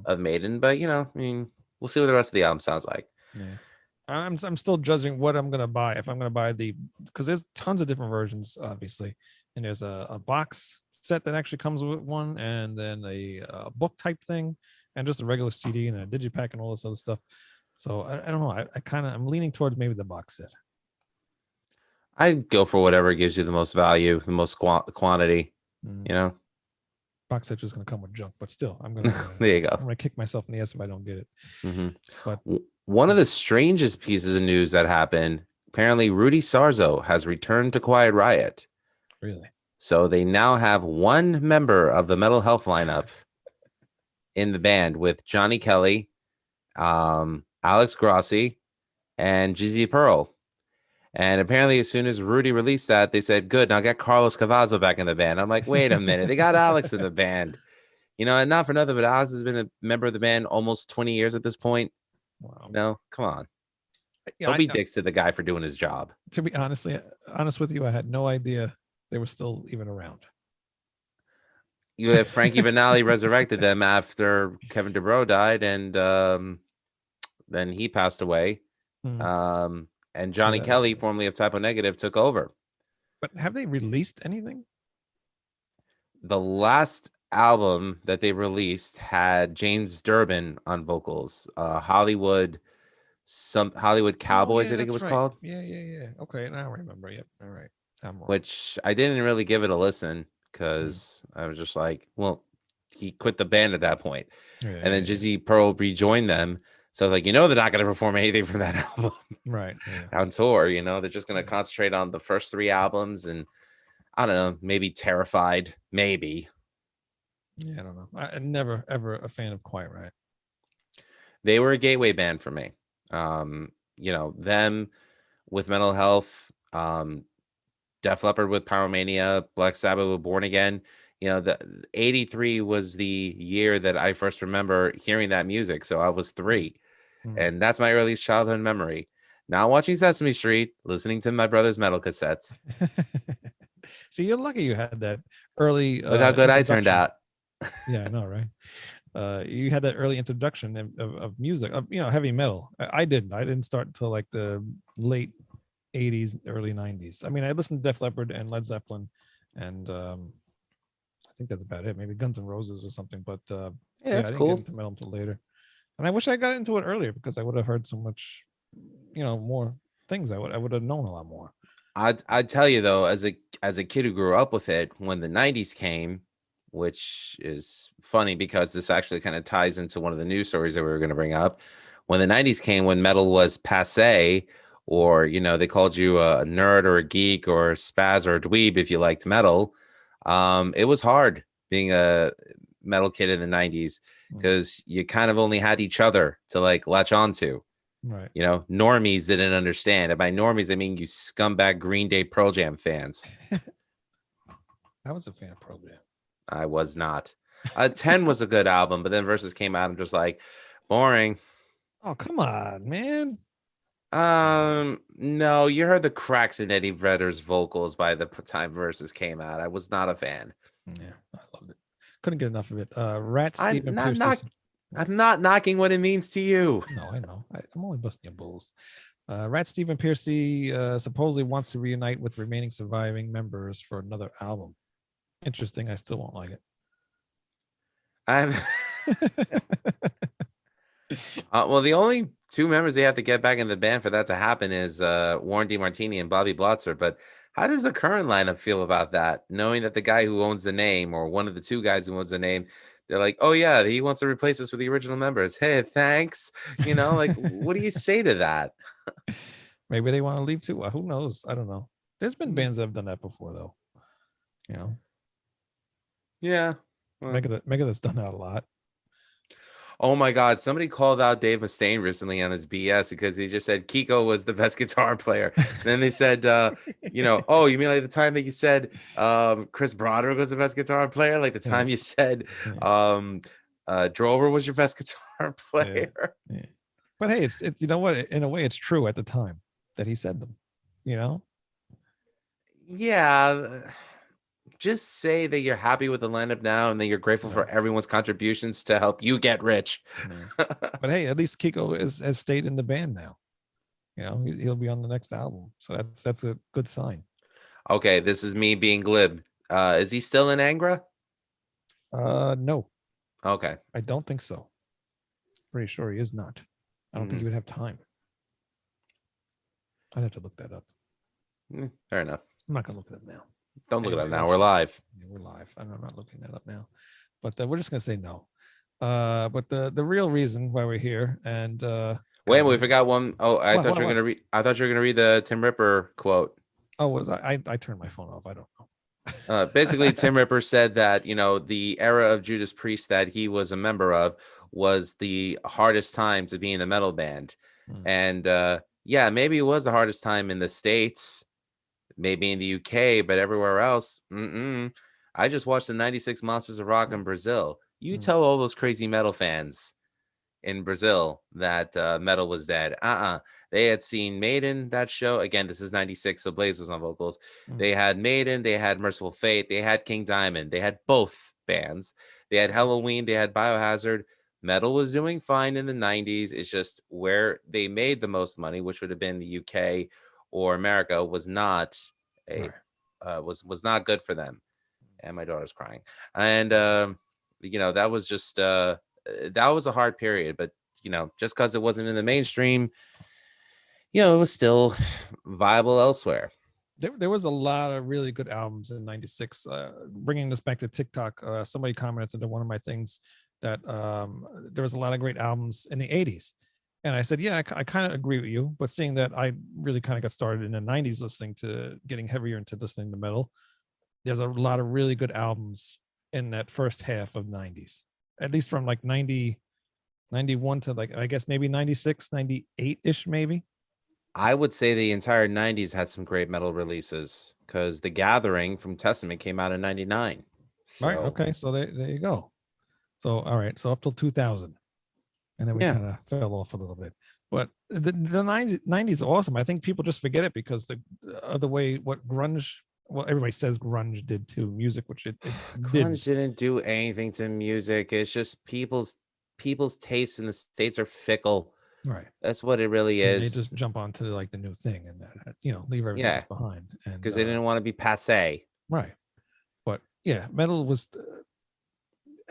of Maiden, but you know, I mean, we'll see what the rest of the album sounds like. Yeah. I'm still judging what I'm gonna buy. If I'm gonna buy because there's tons of different versions, obviously, and there's a box set that actually comes with one, and then a book type thing, and just a regular CD and a digipack and all this other stuff. So I don't know. I'm leaning towards maybe the box set. I'd go for whatever gives you the most value, the most quantity. You know, box set is going to come with junk, but still, I'm gonna. There you go. I'm gonna kick myself in the ass if I don't get it. But one of the strangest pieces of news that happened apparently Rudy Sarzo has returned to Quiet Riot. Really? So they now have one member of the Mental Health lineup in the band with Johnny Kelly, Alex Grossi, and Jizzy Pearl. And apparently, as soon as Rudy released that, they said, good, now get Carlos Cavazo back in the band. I'm like, wait a minute. They got Alex in the band. You know, and not for nothing, but Alex has been a member of the band almost 20 years at this point. Wow. No, come on. Yeah, Don't be dicks to the guy for doing his job. To be honest with you, I had no idea they were still even around. You have Frankie Banali resurrected them after Kevin DeBro died, and then he passed away. And Johnny Kelly, formerly of Typo Negative, took over. But have they released anything? The last album that they released had James Durbin on vocals. Hollywood Cowboys, I think it was called. Yeah. Okay, now I remember. Yep. All right. Which I didn't really give it a listen because I was just like, well, he quit the band at that point. And then Jizzy Pearl rejoined them. So I was like, they're not going to perform anything from that album. Right. On tour, they're just going to concentrate on the first 3 albums and I don't know, maybe Terrified, maybe. Yeah, I don't know. I'm never, ever a fan of Quiet Riot. They were a gateway band for me. Them with Mental Health, Def Leppard with Pyromania, Black Sabbath with Born Again. The 83 was the year that I first remember hearing that music. So I was 3. And that's my earliest childhood memory. Now watching Sesame Street, listening to my brother's metal cassettes. See, you're lucky you had that early. Look how good I turned out. Yeah, I know, right? You had that early introduction of music, heavy metal. I didn't start until like the late 80s, early 90s. I mean, I listened to Def Leppard and Led Zeppelin, and I think that's about it. Maybe Guns N' Roses or something. But that's I didn't cool. get into metal until later. And I wish I got into it earlier because I would have heard so much, more things. I would have known a lot more. I'd tell you though, as a kid who grew up with it, when the 90s came, which is funny because this actually kind of ties into one of the news stories that we were going to bring up. When the 90s came, when metal was passé, or they called you a nerd or a geek or a spaz or a dweeb if you liked metal, it was hard being a metal kid in the 90s because you kind of only had each other to like latch on to. Right. Normies didn't understand. And by normies, I mean you scumbag Green Day Pearl Jam fans. I was a fan of Pearl Jam. I was not. 10 was a good album, but then Versus came out. I'm just like, boring. Oh, come on, man. No, you heard the cracks in Eddie Vedder's vocals by the time Versus came out. I was not a fan. Yeah, I loved it. Couldn't get enough of it. Rat Stephen Pierce. I'm not knocking what it means to you. No, I know. I'm only busting your balls. Rat Stephen Piercy supposedly wants to reunite with remaining surviving members for another album. Interesting. I still won't like it. Well, the only 2 members they have to get back in the band for that to happen is Warren DeMartini and Bobby Blotzer. But how does the current lineup feel about that? Knowing that the guy who owns the name, or one of the 2 guys who owns the name, they're like, oh yeah, he wants to replace us with the original members. Hey, thanks. Like, what do you say to that? Maybe they want to leave too. Who knows? I don't know. There's been bands that have done that before, though. Yeah. Well, Megadeth's done that a lot. Oh my God! Somebody called out Dave Mustaine recently on his BS because he just said Kiko was the best guitar player. And then they said, oh, you mean like the time that you said Chris Broderick was the best guitar player? Like the time you said Drover was your best guitar player? Yeah. But hey, it's you know what? In a way, it's true at the time that he said them. Yeah. Just say that you're happy with the lineup now and that you're grateful for everyone's contributions to help you get rich. But hey, at least Kiko has stayed in the band now. He'll be on the next album. So that's a good sign. Okay, this is me being glib. Is he still in Angra? No. Okay. I don't think so. Pretty sure he is not. I don't think he would have time. I'd have to look that up. Fair enough. I'm not going to look it up now. Don't look it up now. We're live. Yeah, we're live. I'm not looking that up now. But we're just going to say no. But the real reason why we're here, and Wait, we forgot one. Oh, I What, thought you were what? gonna read. I thought you were gonna read the Tim Ripper quote. Oh, was I turned my phone off. I don't know. Basically, Tim Ripper said that the era of Judas Priest that he was a member of was the hardest time to be in a metal band, and yeah, maybe it was the hardest time in the States, maybe in the UK, but everywhere else, I just watched the '96 Monsters of Rock in Brazil. You tell all those crazy metal fans in Brazil that metal was dead. They had seen Maiden, that show. Again, this is '96, so Blaze was on vocals. They had Maiden, they had Merciful Fate, they had King Diamond, they had both bands. They had Halloween, they had Biohazard. Metal was doing fine in the '90s. It's just where they made the most money, which would have been the UK or America, was not was not good for them. And my daughter's crying. And that was just that was a hard period, but just because it wasn't in the mainstream, it was still viable elsewhere. There was a lot of really good albums in '96. Bringing this back to TikTok, somebody commented on one of my things that there was a lot of great albums in the '80s, and I said, yeah, I kind of agree with you. But seeing that I really kind of got started in the '90s, getting heavier into listening to metal, there's a lot of really good albums in that first half of '90s, at least from like 90, 91 to like, I guess maybe 96, 98-ish, maybe. I would say the entire '90s had some great metal releases, because The Gathering from Testament came out in '99. Right. Okay. So there you go. So, all right. So up till 2000. And then we kind of fell off a little bit. But the 90s is awesome. I think people just forget it because of the way what grunge, well, everybody says grunge did to music, which it grunge didn't do anything to music. It's just people's tastes in the States are fickle. Right. That's what it really is. They just jump onto like the new thing and leave everything else behind. And because they didn't want to be passe. Right. But yeah, metal was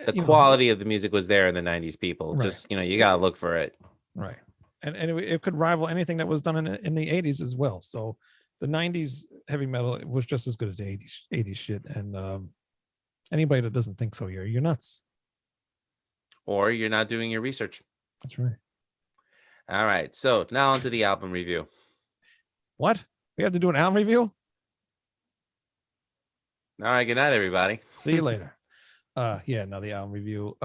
the quality of the music was there in the '90s. People just you gotta look for it. Right. And it could rival anything that was done in the '80s as well. So the '90s heavy metal was just as good as the '80s shit. And anybody that doesn't think so, you're nuts. Or you're not doing your research. That's right. All right. So now onto the album review. What? We have to do an album review? All right. Good night, everybody. See you later. Now the album review.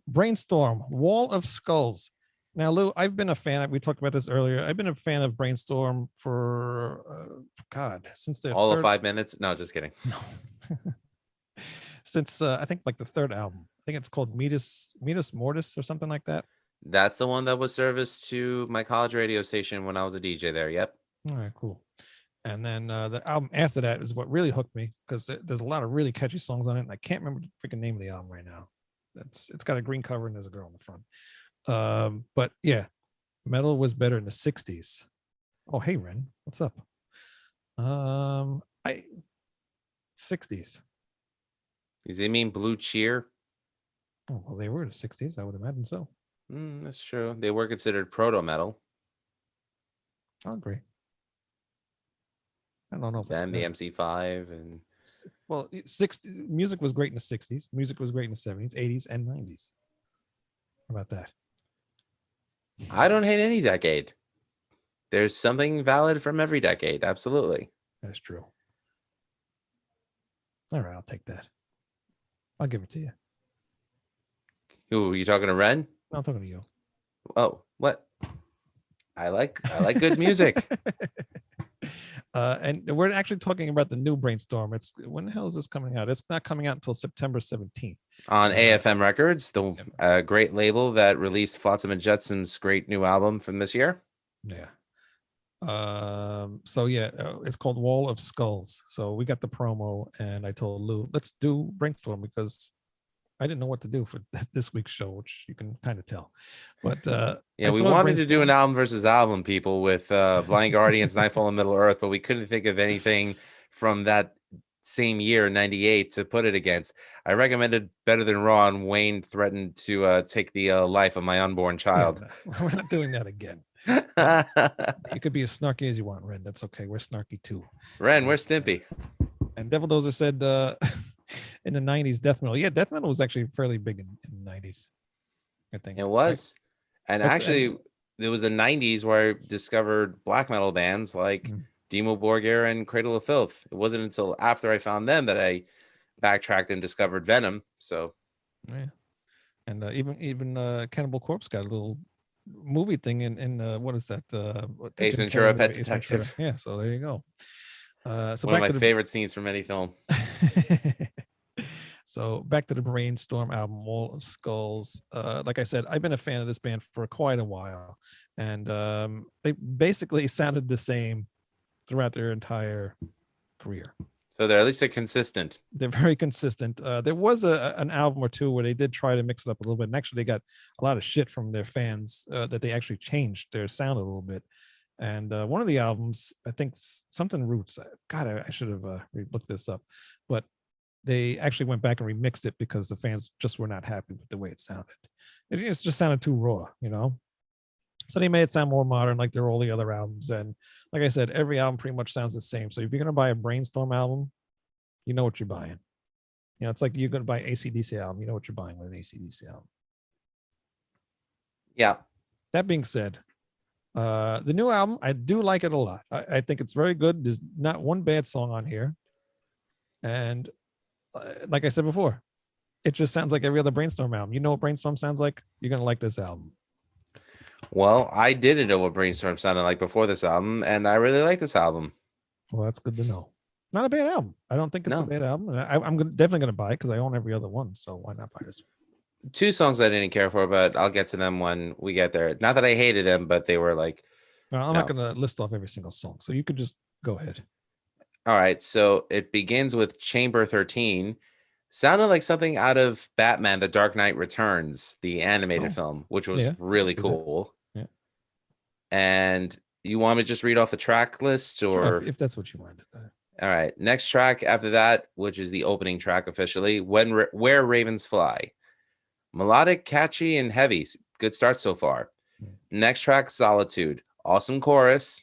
Brainstorm, Wall of Skulls. Now, Lou, I've been a fan. We talked about this earlier. I've been a fan of Brainstorm for since their all of 5 minutes. No, just kidding. No. Since I think like the third album. I think it's called Metus Mortis or something like that. That's the one that was serviced to my college radio station when I was a DJ there. Yep. All right, cool. And then the album after that is what really hooked me, because there's a lot of really catchy songs on it. And I can't remember the freaking name of the album right now. It's got a green cover and there's a girl in the front. But yeah, metal was better in the '60s. Oh, hey Ren, what's up? 60s. Does it mean Blue Cheer? Oh, well, they were in the '60s. I would imagine so. That's true. They were considered proto metal. I agree. I don't know if then the MC5 and music was great in the '60s. Music was great in the '70s, '80s, and '90s. How about that? I don't hate any decade. There's something valid from every decade. Absolutely. That's true. All right, I'll take that. I'll give it to you. Who are you talking to, Ren? No, I'm talking to you. Oh, what? I like good music. And we're actually talking about the new Brainstorm. When the hell is this coming out? It's not coming out until September 17th. On AFM Records, the great label that released Flotsam and Jetson's great new album from this year. Yeah. So yeah, it's called Wall of Skulls. So we got the promo, and I told Lou, let's do Brainstorm, because I didn't know what to do for this week's show, which you can kind of tell. But yeah, we wanted to do an album versus album, people, with Blind Guardians, Nightfall, and Middle Earth, but we couldn't think of anything from that same year, '98, to put it against. I recommended Better Than Raw, and Wayne threatened to take the life of my unborn child. Yeah, no, we're not doing that again. You could be as snarky as you want, Ren. That's okay. We're snarky too. Ren, we're Stimpy. And Devil Dozer said in the '90s, death metal. Yeah, death metal was actually fairly big in the '90s. I think it was. And actually, there was the 90s where I discovered black metal bands like Dimmu Borgir and Cradle of Filth. It wasn't until after I found them that I backtracked and discovered Venom. So yeah, and even Cannibal Corpse got a little movie thing in what is that? The Ace Jim Carrey Ventura, Pet movie, Ace Ventura. Detective. Yeah, so there you go. So One of back my to the favorite scenes from any film. So back to the Brainstorm album, Wall of Skulls. Like I said, I've been a fan of this band for quite a while, and they basically sounded the same throughout their entire career. So they're at least consistent. They're very consistent. There was an album or two where they did try to mix it up a little bit, and actually they got a lot of shit from their fans that they actually changed their sound a little bit. And one of the albums, I think something Roots. God, I should have looked this up, but they actually went back and remixed it because the fans just were not happy with the way it sounded. It just sounded too raw, you know? So they made it sound more modern like their all the other albums. And like I said, every album pretty much sounds the same. So if you're going to buy a Brainstorm album, you know what you're buying. You know, it's like you're going to buy AC/DC album. You know what you're buying with an AC/DC album. Yeah. That being said, the new album, I do like it a lot. I think it's very good. There's not one bad song on here. And like I said before, it just sounds like every other Brainstorm album. You know what Brainstorm sounds like? You're going to like this album. Well, I didn't know what Brainstorm sounded like before this album, and I really like this album. Well, that's good to know. Not a bad album. I don't think it's a bad album. I'm definitely going to buy it because I own every other one. So why not buy this one? 2 songs I didn't care for, but I'll get to them when we get there. Not that I hated them, but they were like... I'm not going to list off every single song. So you could just go ahead. All right. So it begins with Chamber 13. Sounded like something out of Batman, The Dark Knight Returns, the animated film, which was really cool. Yeah. And you want me to just read off the track list, or sure, if that's what you wanted. All right. Next track after that, which is the opening track officially, Where Ravens Fly. Melodic, catchy, and heavy. Good start so far. Next track, Solitude. Awesome chorus.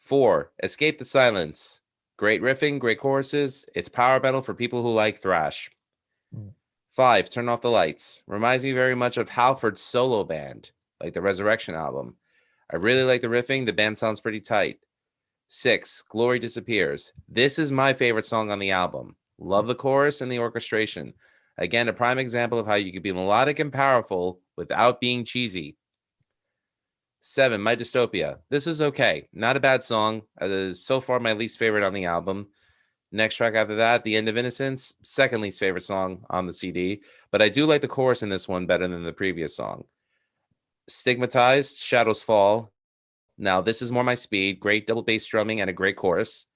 4, Escape the Silence. Great riffing, great choruses. It's power metal for people who like thrash. 5, Turn Off the Lights. Reminds me very much of Halford's solo band, like the Resurrection album. I really like the riffing. The band sounds pretty tight. 6, Glory Disappears. This is my favorite song on the album. Love the chorus and the orchestration. Again, a prime example of how you could be melodic and powerful without being cheesy. 7, My Dystopia. This is okay. Not a bad song. It is so far my least favorite on the album. Next track after that, The End of Innocence. Second least favorite song on the CD. But I do like the chorus in this one better than the previous song. Stigmatized, Shadows Fall. Now, this is more my speed. Great double bass drumming and a great chorus.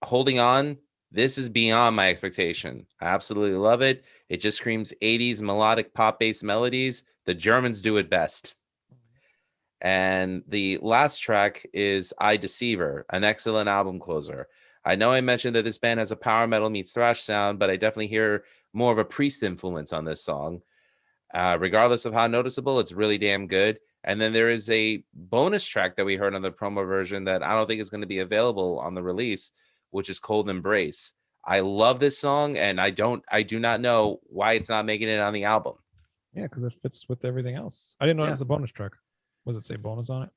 Holding On. This is beyond my expectation. I absolutely love it. It just screams 80s melodic pop-based melodies. The Germans do it best. And the last track is I Deceiver, an excellent album closer. I know I mentioned that this band has a power metal meets thrash sound, but I definitely hear more of a Priest influence on this song. Regardless of how noticeable, it's really damn good. And then there is a bonus track that we heard on the promo version that I don't think is going to be available on the release, which is Cold Embrace. I love this song, and I do not know why it's not making it on the album. Yeah, because it fits with everything else. I didn't know it was a bonus track. Was it say bonus on it?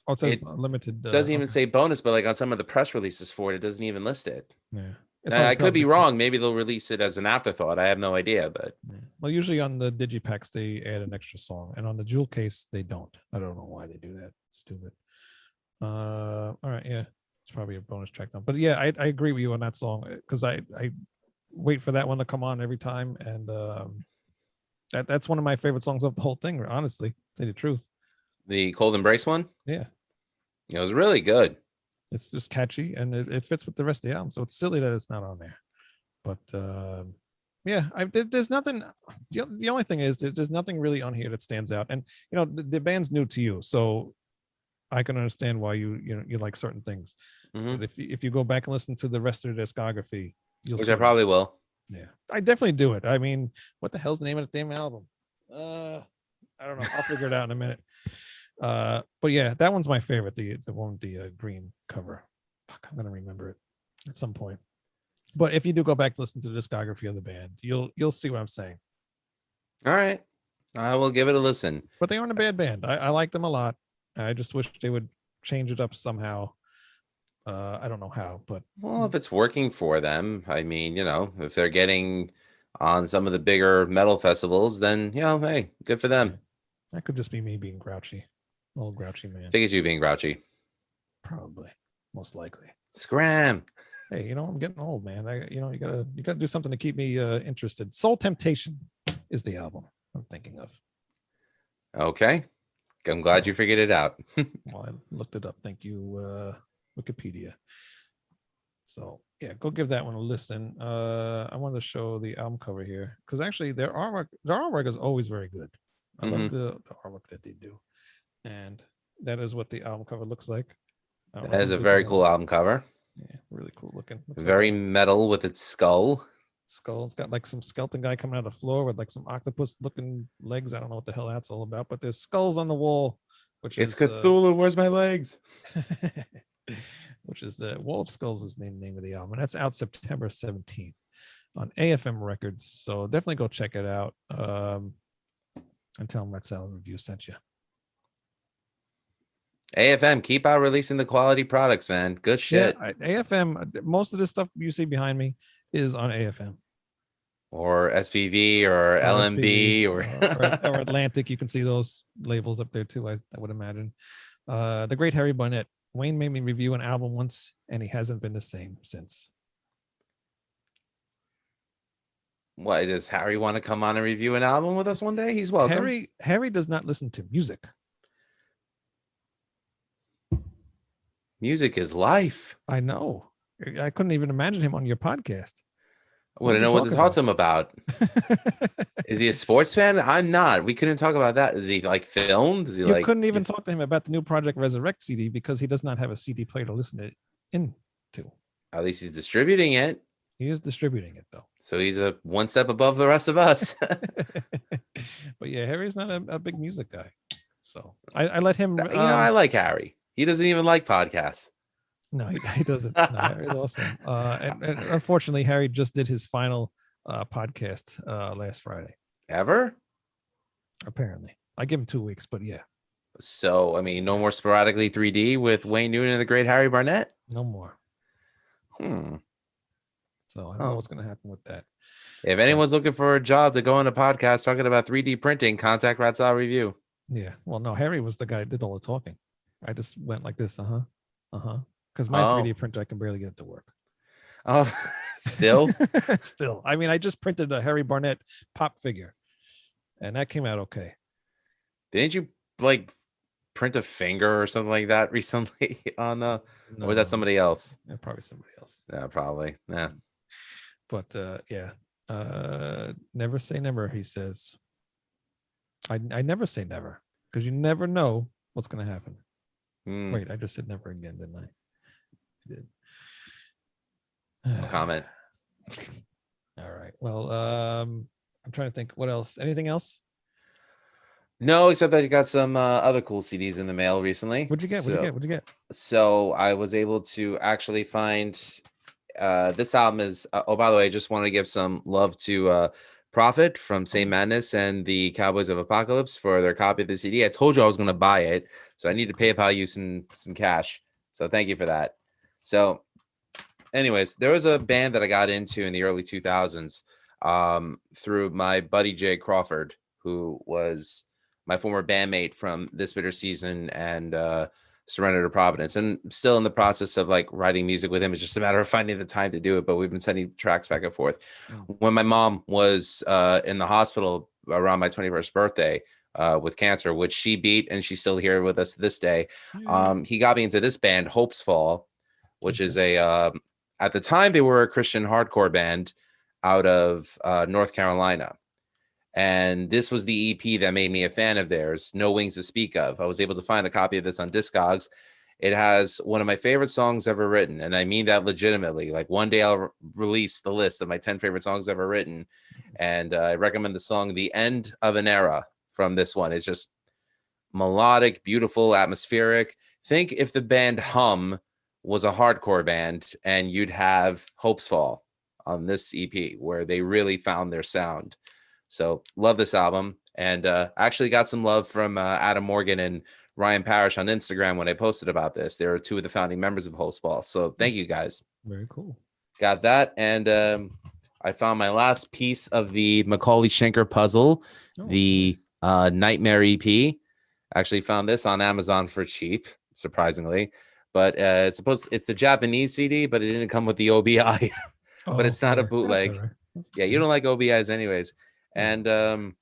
Oh, it says limited. Doesn't even say bonus, but like on some of the press releases for it doesn't even list it. Yeah. I could be wrong. Maybe they'll release it as an afterthought. I have no idea, but well, usually on the digipacks they add an extra song, and on the jewel case they don't. I don't know why they do that. Stupid. All right, yeah, it's probably a bonus track now. But yeah, I agree with you on that song because I wait for that one to come on every time, and that's one of my favorite songs of the whole thing. Honestly, to say the truth. The Cold Embrace one, yeah, it was really good. It's just catchy and it fits with the rest of the album. So it's silly that it's not on there. But yeah, there's nothing. The only thing is there's nothing really on here that stands out. And you know the band's new to you, so I can understand why you like certain things. But if you go back and listen to the rest of the discography, you'll which see I probably will. Yeah, I definitely do it. I mean, what the hell's the name of the damn album? I don't know. I'll figure it out in a minute. But yeah, that one's my favorite. The one with the green cover. Fuck, I'm gonna remember it at some point. But if you do go back to listen to the discography of the band, you'll see what I'm saying. All right. I will give it a listen. But they aren't a bad band. I like them a lot. I just wish they would change it up somehow. I don't know how, but Well, if it's working for them, I mean, if they're getting on some of the bigger metal festivals, then hey, good for them. yeah, that could just be me being grouchy, old grouchy man. I think it's you being grouchy. Probably, most likely. Scram. Hey, I'm getting old, man. You gotta do something to keep me interested. Soul Temptation is the album I'm thinking of. Okay, I'm glad you figured it out. Well, I looked it up. Thank you, Wikipedia. So yeah, go give that one a listen. I wanted to show the album cover here because actually their artwork is always very good. I love the artwork that they do, and that is what the album cover looks like. That is a very cool album cover. Yeah, really cool looking. Looks very like metal with its skull. It's got like some skeleton guy coming out of the floor with like some octopus looking legs. I don't know what the hell that's all about, but there's skulls on the wall, which it's Cthulhu. Where's my legs? Which is the Wall of Skulls is the name of the album. And that's out September 17th on AFM Records. So definitely go check it out. And tell them Rat Salad Review sent you. AFM, keep out releasing the quality products, man. Good shit. Yeah, AFM, most of this stuff you see behind me is on AFM. Or SPV or LMB or Atlantic. You can see those labels up there too, I would imagine. The Great Harry Barnett. Wayne made me review an album once, and he hasn't been the same since. What, does Harry want to come on and review an album with us one day? He's welcome. Harry does not listen to music. Music is life. I know. I couldn't even imagine him on your podcast. I want to know what to talk to him about. Is he a sports fan? I'm not. We couldn't talk about that. Is he like filmed? Is he you couldn't even talk to him about the new Project Resurrect CD because he does not have a CD player to listen it into. At least he's distributing it. He is distributing it though. So he's a one step above the rest of us. But yeah, Harry's not a big music guy. So I let him. I like Harry. He doesn't even like podcasts. No, he doesn't. No, Harry's awesome. And unfortunately, Harry just did his final podcast last Friday. Ever? Apparently. I give him 2 weeks, but yeah. So, I mean, no more Sporadically 3D with Wayne Newton and the Great Harry Barnett? No more. So I don't know what's going to happen with that. If anyone's looking for a job to go on a podcast talking about 3D printing, contact Rat Salad Review. Yeah. Well, no, Harry was the guy that did all the talking. I just went like this. Because my 3D printer, I can barely get it to work. Oh, still? Still. I mean, I just printed a Harry Barnett pop figure, and that came out okay. Didn't you, like, print a finger or something like that recently on or was that somebody else? Yeah, probably somebody else. Yeah, probably. Yeah. But, yeah. Never say never, he says. I never say never, because you never know what's going to happen. Wait, I just said never again, didn't I? Did. No comment. All right. Well, I'm trying to think what else. Anything else? No, except that you got some other cool CDs in the mail recently. What'd you get? What'd you get? So I was able to actually find this album is by the way, I just want to give some love to Prophet from Saint Madness and the Cowboys of Apocalypse for their copy of the CD. I told you I was going to buy it, so I need to PayPal you some cash. So thank you for that. So anyways, there was a band that I got into in the early 2000s through my buddy Jay Crawford, who was my former bandmate from This Bitter Season and Surrender to Providence, and still in the process of like writing music with him. It's just a matter of finding the time to do it, but we've been sending tracks back and forth. When my mom was in the hospital around my 21st birthday with cancer, which she beat, and she's still here with us this day, he got me into this band, Hope's Fall, which is a at the time they were a Christian hardcore band out of North Carolina. And this was the EP that made me a fan of theirs, No Wings to Speak Of. I was able to find a copy of this on Discogs. It has one of my favorite songs ever written, and I mean that legitimately. Like one day I'll release the list of my 10 favorite songs ever written, and I recommend the song The End of an Era from this one. It's just melodic, beautiful, atmospheric. Think if the band Hum was a hardcore band, and you'd have Hope's Fall on this EP, where they really found their sound. So love this album. And I actually got some love from Adam Morgan and Ryan Parrish on Instagram when I posted about this. They were two of the founding members of Hostball. So thank you guys. Very cool. Got that. And I found my last piece of the Macaulay Schenker puzzle, the Nightmare EP. Actually found this on Amazon for cheap, surprisingly. But it's the Japanese CD, but it didn't come with the OBI. But it's not a bootleg. Yeah, you don't like OBIs anyways. And an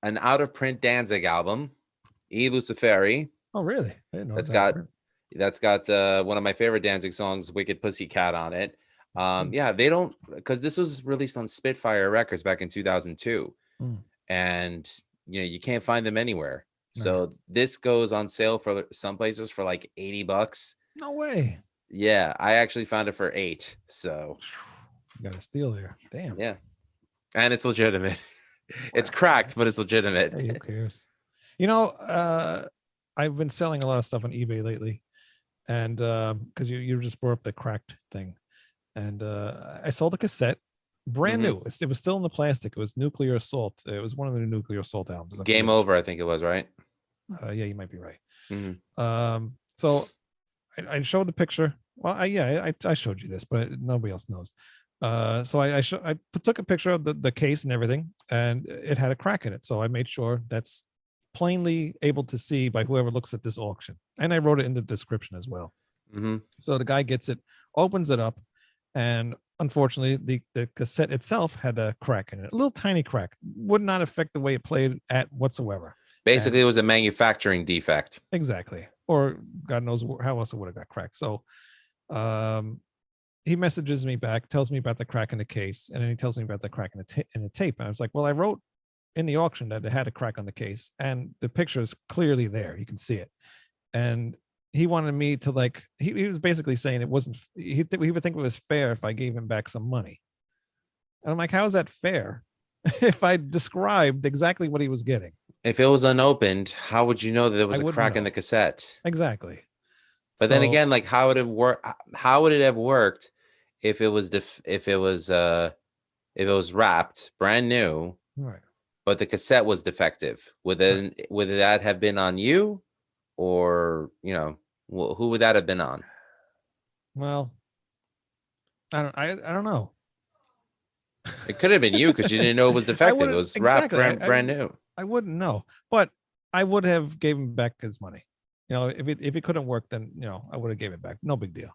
out-of-print Danzig album, E Luciferi. Oh, really? I didn't know that's got one of my favorite Danzig songs, Wicked Pussycat, on it. Yeah, they don't, because this was released on Spitfire Records back in 2002. And you can't find them anywhere. So this goes on sale for some places for like $80. No way. Yeah, I actually found it for $8. So you got a steal there. Damn. Yeah. And it's legitimate. It's cracked, but it's legitimate. Hey, who cares? I've been selling a lot of stuff on eBay lately. And because you just brought up the cracked thing. And I sold a cassette, brand new. It was still in the plastic. It was Nuclear Assault. It was one of the Nuclear Assault albums. Game Over, I think it was, right? Yeah, you might be right. So I showed the picture. Well, I showed you this, but nobody else knows. So I took a picture of the case and everything, and it had a crack in it. So I made sure that's plainly able to see by whoever looks at this auction. And I wrote it in the description as well. So the guy gets it, opens it up, and unfortunately the cassette itself had a crack in it, a little tiny crack, would not affect the way it played at whatsoever. Basically, it was a manufacturing defect. Exactly. Or God knows how else it would have got cracked. So he messages me back, tells me about the crack in the case, and then he tells me about the crack in the tape. And I was like, well, I wrote in the auction that it had a crack on the case, and the picture is clearly there. You can see it. And he wanted me to he was basically saying it wasn't, he would think it was fair if I gave him back some money. And I'm like, how is that fair if I described exactly what he was getting? If it was unopened, how would you know that there was a crack in the cassette? Exactly. But then again, how would it work? How would it have worked if it was wrapped brand new, right, but the cassette was defective? Would that have been on you, or who would that have been on? Well, I don't know. It could have been you because you didn't know it was defective. It was wrapped brand new. I wouldn't know, but I would have gave him back his money. If it couldn't work, then I would have gave it back. No big deal.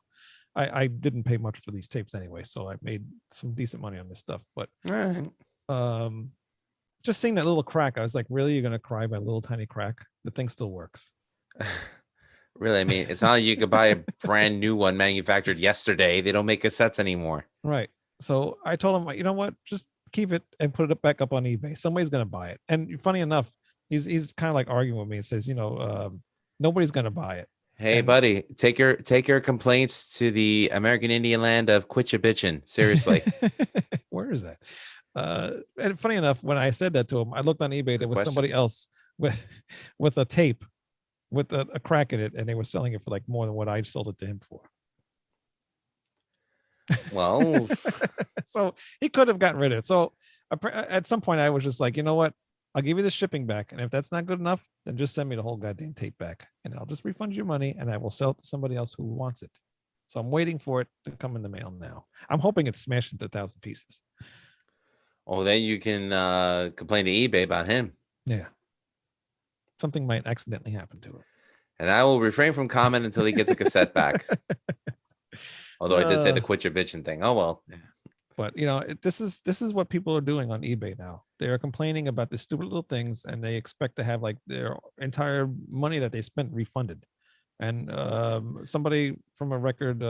I didn't pay much for these tapes anyway, so I made some decent money on this stuff. But just seeing that little crack, I was like, really, you're gonna cry by a little tiny crack? The thing still works. Really, I mean, it's not like you could buy a brand new one manufactured yesterday. They don't make cassettes anymore. Right. So I told him, you know what, just keep it and put it back up on eBay. Somebody's gonna buy it. And funny enough, he's kind of like arguing with me and says, nobody's gonna buy it. Hey, buddy, take your complaints to the American Indian land of Quitchabitchin. Seriously. Where is that? And funny enough, when I said that to him, I looked on eBay. There was somebody else with a tape with a crack in it, and they were selling it for like more than what I sold it to him for. Well, so he could have gotten rid of it. So at some point, I was just like, you know what? I'll give you the shipping back, and if that's not good enough, then just send me the whole goddamn tape back, and I'll just refund your money, and I will sell it to somebody else who wants it. So I'm waiting for it to come in the mail now. I'm hoping it's smashed into 1,000 pieces. Oh, then you can complain to eBay about him. Yeah. Something might accidentally happen to him. And I will refrain from comment until he gets a cassette back. Although I did say the quit your bitching thing. Oh, well. Yeah. But, this is what people are doing on eBay now. They are complaining about the stupid little things, and they expect to have like their entire money that they spent refunded. And somebody from a record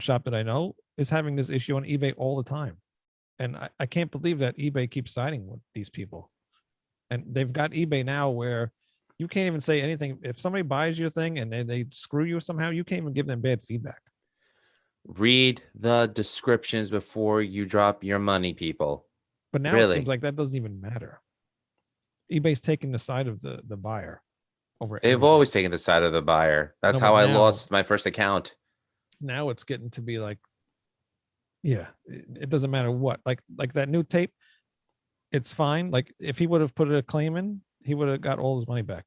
shop that I know is having this issue on eBay all the time. And I can't believe that eBay keeps siding with these people. And they've got eBay now where you can't even say anything. If somebody buys your thing and they screw you somehow, you can't even give them bad feedback. Read the descriptions before you drop your money, people. But now it seems like that doesn't even matter. eBay's taking the side of the buyer over. They've always taken the side of the buyer. That's how I lost my first account. Now it's getting to be like, yeah, it doesn't matter what. Like that new tape. it's fine. Like if he would have put a claim in, he would have got all his money back.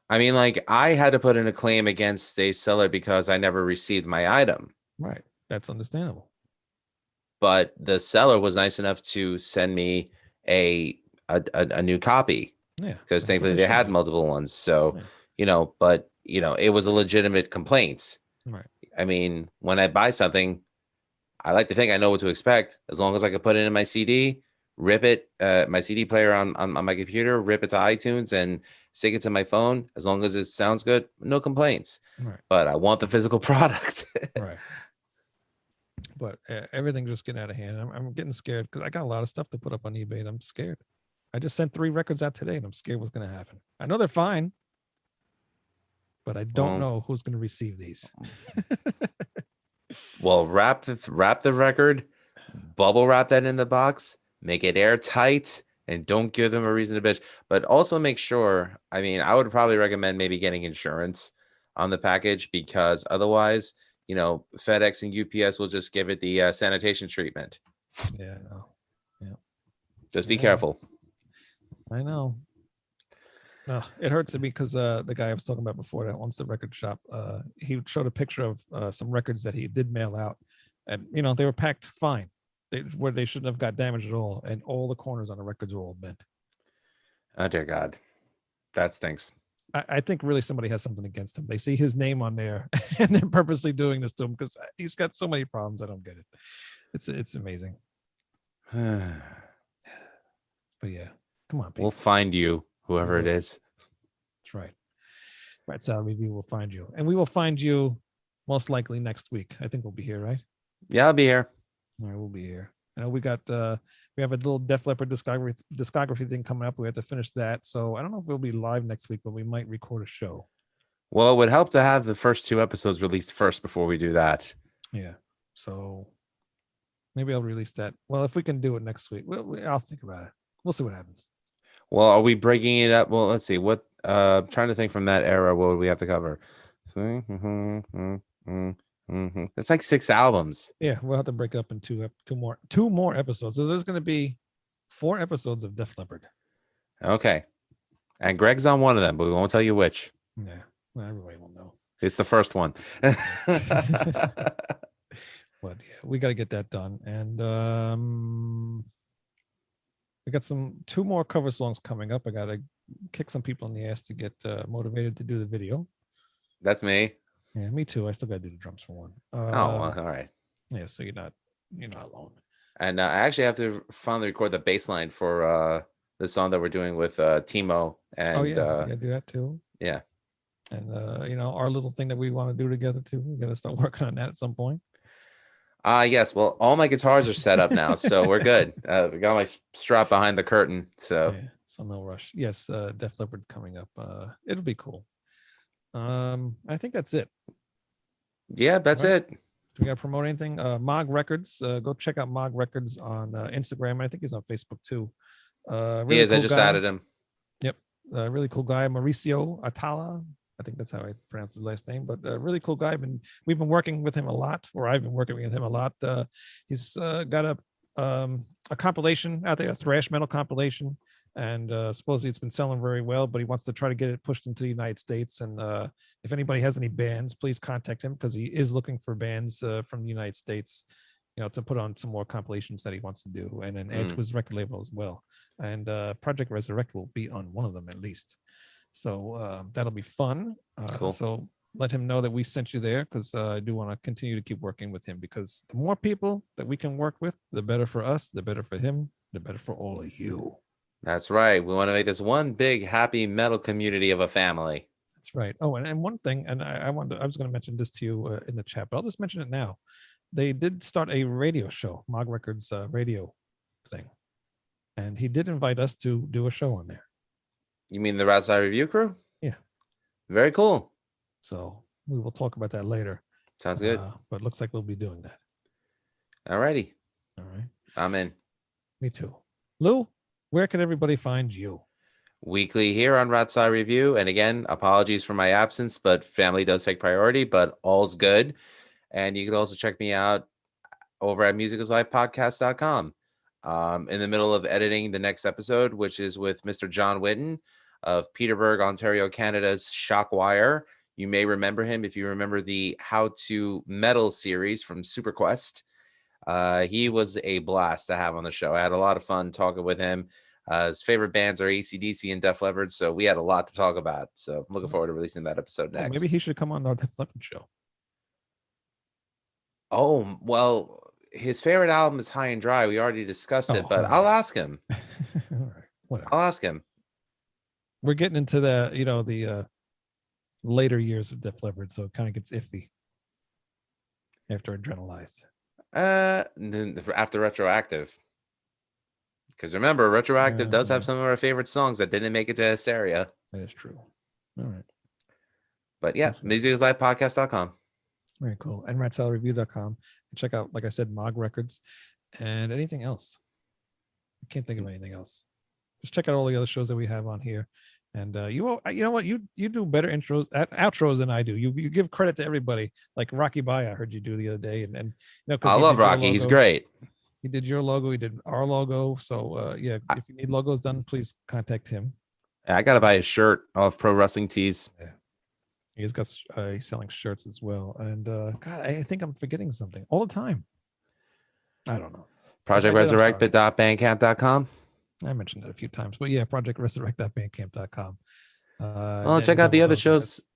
I mean, like I had to put in a claim against a seller because I never received my item. Right. That's understandable. But the seller was nice enough to send me a new copy. Yeah. Because thankfully they had multiple ones. So, but it was a legitimate complaint. Right. I mean, when I buy something, I like to think I know what to expect. As long as I can put it in my CD, rip it, my CD player on my computer, rip it to iTunes and stick it to my phone. As long as it sounds good, no complaints. Right. But I want the physical product. Right. But everything's just getting out of hand. I'm getting scared because I got a lot of stuff to put up on eBay and I'm scared. I just sent 3 records out today and I'm scared what's going to happen. I know they're fine, but I don't know who's going to receive these. Well, wrap the record, bubble wrap that in the box, make it airtight, and don't give them a reason to bitch. But also make sure, I mean, I would probably recommend maybe getting insurance on the package because otherwise, FedEx and UPS will just give it the sanitation treatment. Yeah, I know. Yeah. Just be careful. I know. No, it hurts me because the guy I was talking about before that owns the record shop, he showed a picture of some records that he did mail out, and they were packed fine, where they shouldn't have got damaged at all, and all the corners on the records were all bent. Oh dear God, that stinks. I think really somebody has something against him. They see his name on there, and they're purposely doing this to him because he's got so many problems. I don't get it. It's amazing. But yeah, come on, people. We'll find you, whoever it is. That's right. Right, Sal Review will find you, and we will find you most likely next week. I think we'll be here, right? Yeah, I'll be here. All right, we'll be here. I know we have a little Def Leppard discography thing coming up. We have to finish that, so I don't know if we'll be live next week, but we might record a show. Well, it would help to have the first 2 episodes released first before we do that. Yeah, so maybe I'll release that. Well, if we can do it next week, I'll think about it. We'll see what happens. Well, are we breaking it up? Well, let's see. What? Trying to think from that era. What would we have to cover? That's like 6 albums. Yeah, we'll have to break it up in two more episodes. So there's going to be 4 episodes of Def Leppard. Okay, and Greg's on one of them, but we won't tell you which. Yeah, well, everybody will know. It's the first one. But yeah, we got to get that done, and we got 2 more cover songs coming up. I got to kick some people in the ass to get motivated to do the video. That's me. Yeah, me too. I still got to do the drums for one. Well, all right. Yeah, so you're not alone. And I actually have to finally record the bass line for the song that we're doing with Timo. And you gotta do that too. Yeah. And our little thing that we want to do together too. We gotta start working on that at some point. Yes. Well, all my guitars are set up now, so we're good. We got my strap behind the curtain, so yeah, so no rush. Yes, Def Leppard coming up. It'll be cool. I think that's it. Yeah, that's it. Do we gotta promote anything? Mog Records. Go check out Mog Records on Instagram. I think he's on Facebook too. Really he is. Cool I just added him. Yep. Really cool guy, Mauricio Atala. I think that's how I pronounce his last name, but really cool guy. We've been working with him a lot, or I've been working with him a lot. He's got a compilation out there, a thrash metal compilation, and supposedly it's been selling very well, but he wants to try to get it pushed into the United States. And if anybody has any bands, please contact him because he is looking for bands from the United States, to put on some more compilations that he wants to do, and then add to his record label as well. And Project Resurrect will be on one of them at least. So that'll be fun. Cool. So let him know that we sent you there because I do want to continue to keep working with him because the more people that we can work with, the better for us, the better for him, the better for all of you. That's right. We want to make this one big, happy metal community of a family. That's right. Oh, and one thing, and I was going to mention this to you in the chat, but I'll just mention it now. They did start a radio show, Mog Records radio thing. And he did invite us to do a show on there. You mean the Rat Side Review crew? Yeah. Very cool. So we will talk about that later. Sounds good. But it looks like we'll be doing that. All righty. All right. I'm in. Me too. Lou, where can everybody find you? Weekly here on Rat Side Review. And again, apologies for my absence, but family does take priority, but all's good. And you can also check me out over at musicalslifepodcast.com. in the middle of editing the next episode, which is with Mr. John Whitten of Peterborough, Ontario, Canada's Shockwire. You may remember him if you remember the How to Metal series from SuperQuest. He was a blast to have on the show. I had a lot of fun talking with him. His favorite bands are AC/DC and Def Leppard, so we had a lot to talk about. So I'm looking forward to releasing that episode next. Maybe he should come on our Def Leppard show. Oh, well, his favorite album is High and Dry. We already discussed it, but I'll ask him. All right, whatever. I'll ask him. We're getting into the later years of Def Leppard, so it kind of gets iffy after Adrenalized. After Retroactive. Because remember, Retroactive does have some of our favorite songs that didn't make it to Hysteria. That is true. All right. But yeah, musicslivepodcast.com. Very cool. And ratsaladreview.com. And check out, like I said, Mog Records and anything else. I can't think of anything else. Just check out all the other shows that we have on here. And you know what? You do better outros than I do. You give credit to everybody. Like Rocky Bai, I heard you do the other day. And I love Rocky. He's great. He did your logo. He did our logo. So yeah, if you need logos done, please contact him. I gotta buy a shirt off Pro Wrestling Tees. Yeah. He's got he's selling shirts as well. And God, I think I'm forgetting something all the time. I don't know. ProjectResurrect.bandcamp.com. I mentioned it a few times, but yeah, ProjectResurrect.bandcamp.com. Well, check out the other shows.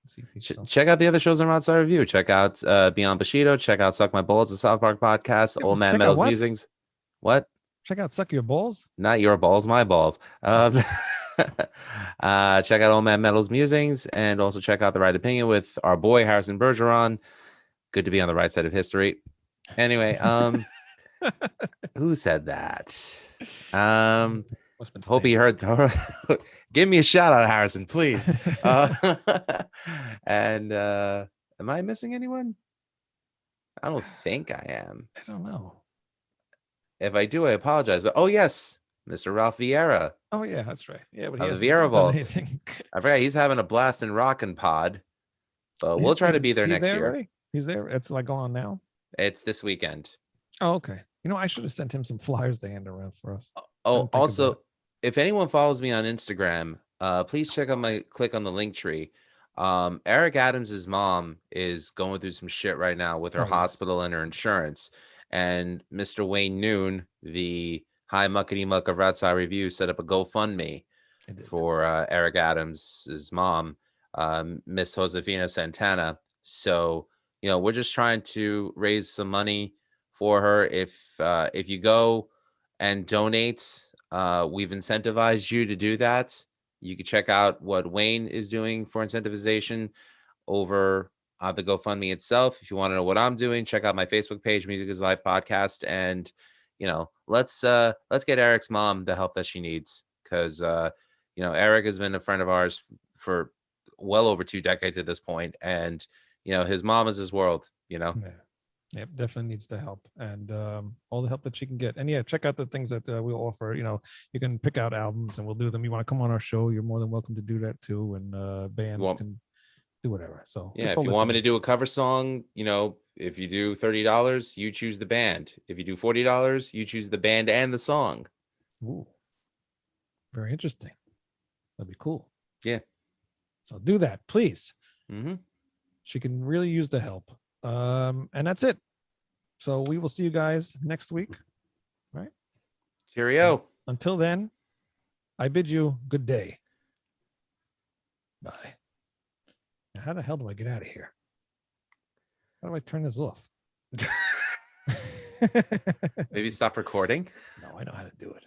Check out the other shows on Roadside Review. Check out Beyond Bushido. Check out Suck My Balls, the South Park podcast. Old Man Metal's Musings. What? Check out Suck Your Balls. Not your balls, my balls. Check out Old Man Metal's Musings, and also check out The Right Opinion with our boy Harrison Bergeron. Good to be on the right side of history. Anyway, who said that? Hope he heard. Give me a shout out, Harrison, please. And am I missing anyone? I don't think I am. I don't know. If I do, I apologize. But oh yes, Mr. Ralph Vieira. Oh yeah, that's right. Yeah, but the Vieira Vault. I forgot he's having a blast in Rockin' Pod. But we'll try to be there next year. Already? He's there. It's like going on now. It's this weekend. Oh, okay. You know, I should have sent him some flyers to hand around for us. Oh, also, if anyone follows me on Instagram, please click on the link tree. Eric Adams's mom is going through some shit right now with her hospital and her insurance. And Mr. Wayne Noon, the high muckety muck of Ratsai Review, set up a GoFundMe for Eric Adams's mom, Miss Josefina Santana. So, we're just trying to raise some money for her. If you go and donate, we've incentivized you to do that. You can check out what Wayne is doing for incentivization over the GoFundMe itself. If you want to know what I'm doing, check out my Facebook page, Music is Live Podcast, and let's get Eric's mom the help that she needs, because Eric has been a friend of ours for well over 2 decades at this point, and his mom is his world. Yeah, definitely needs the help, and all the help that she can get. And yeah, check out the things that we'll offer. You can pick out albums and we'll do them. You want to come on our show, you're more than welcome to do that too. And bands can do whatever. So yeah, if you want me to do a cover song, if you do $30, you choose the band. If you do $40, you choose the band and the song. Ooh, very interesting. That'd be cool. Yeah. So do that, please. Mm-hmm. She can really use the help. And that's it. So we will see you guys next week. All right. Cheerio. Until then, I bid you good day. Bye. Now, how the hell do I get out of here? How do I turn this off? Maybe stop recording. No, I know how to do it.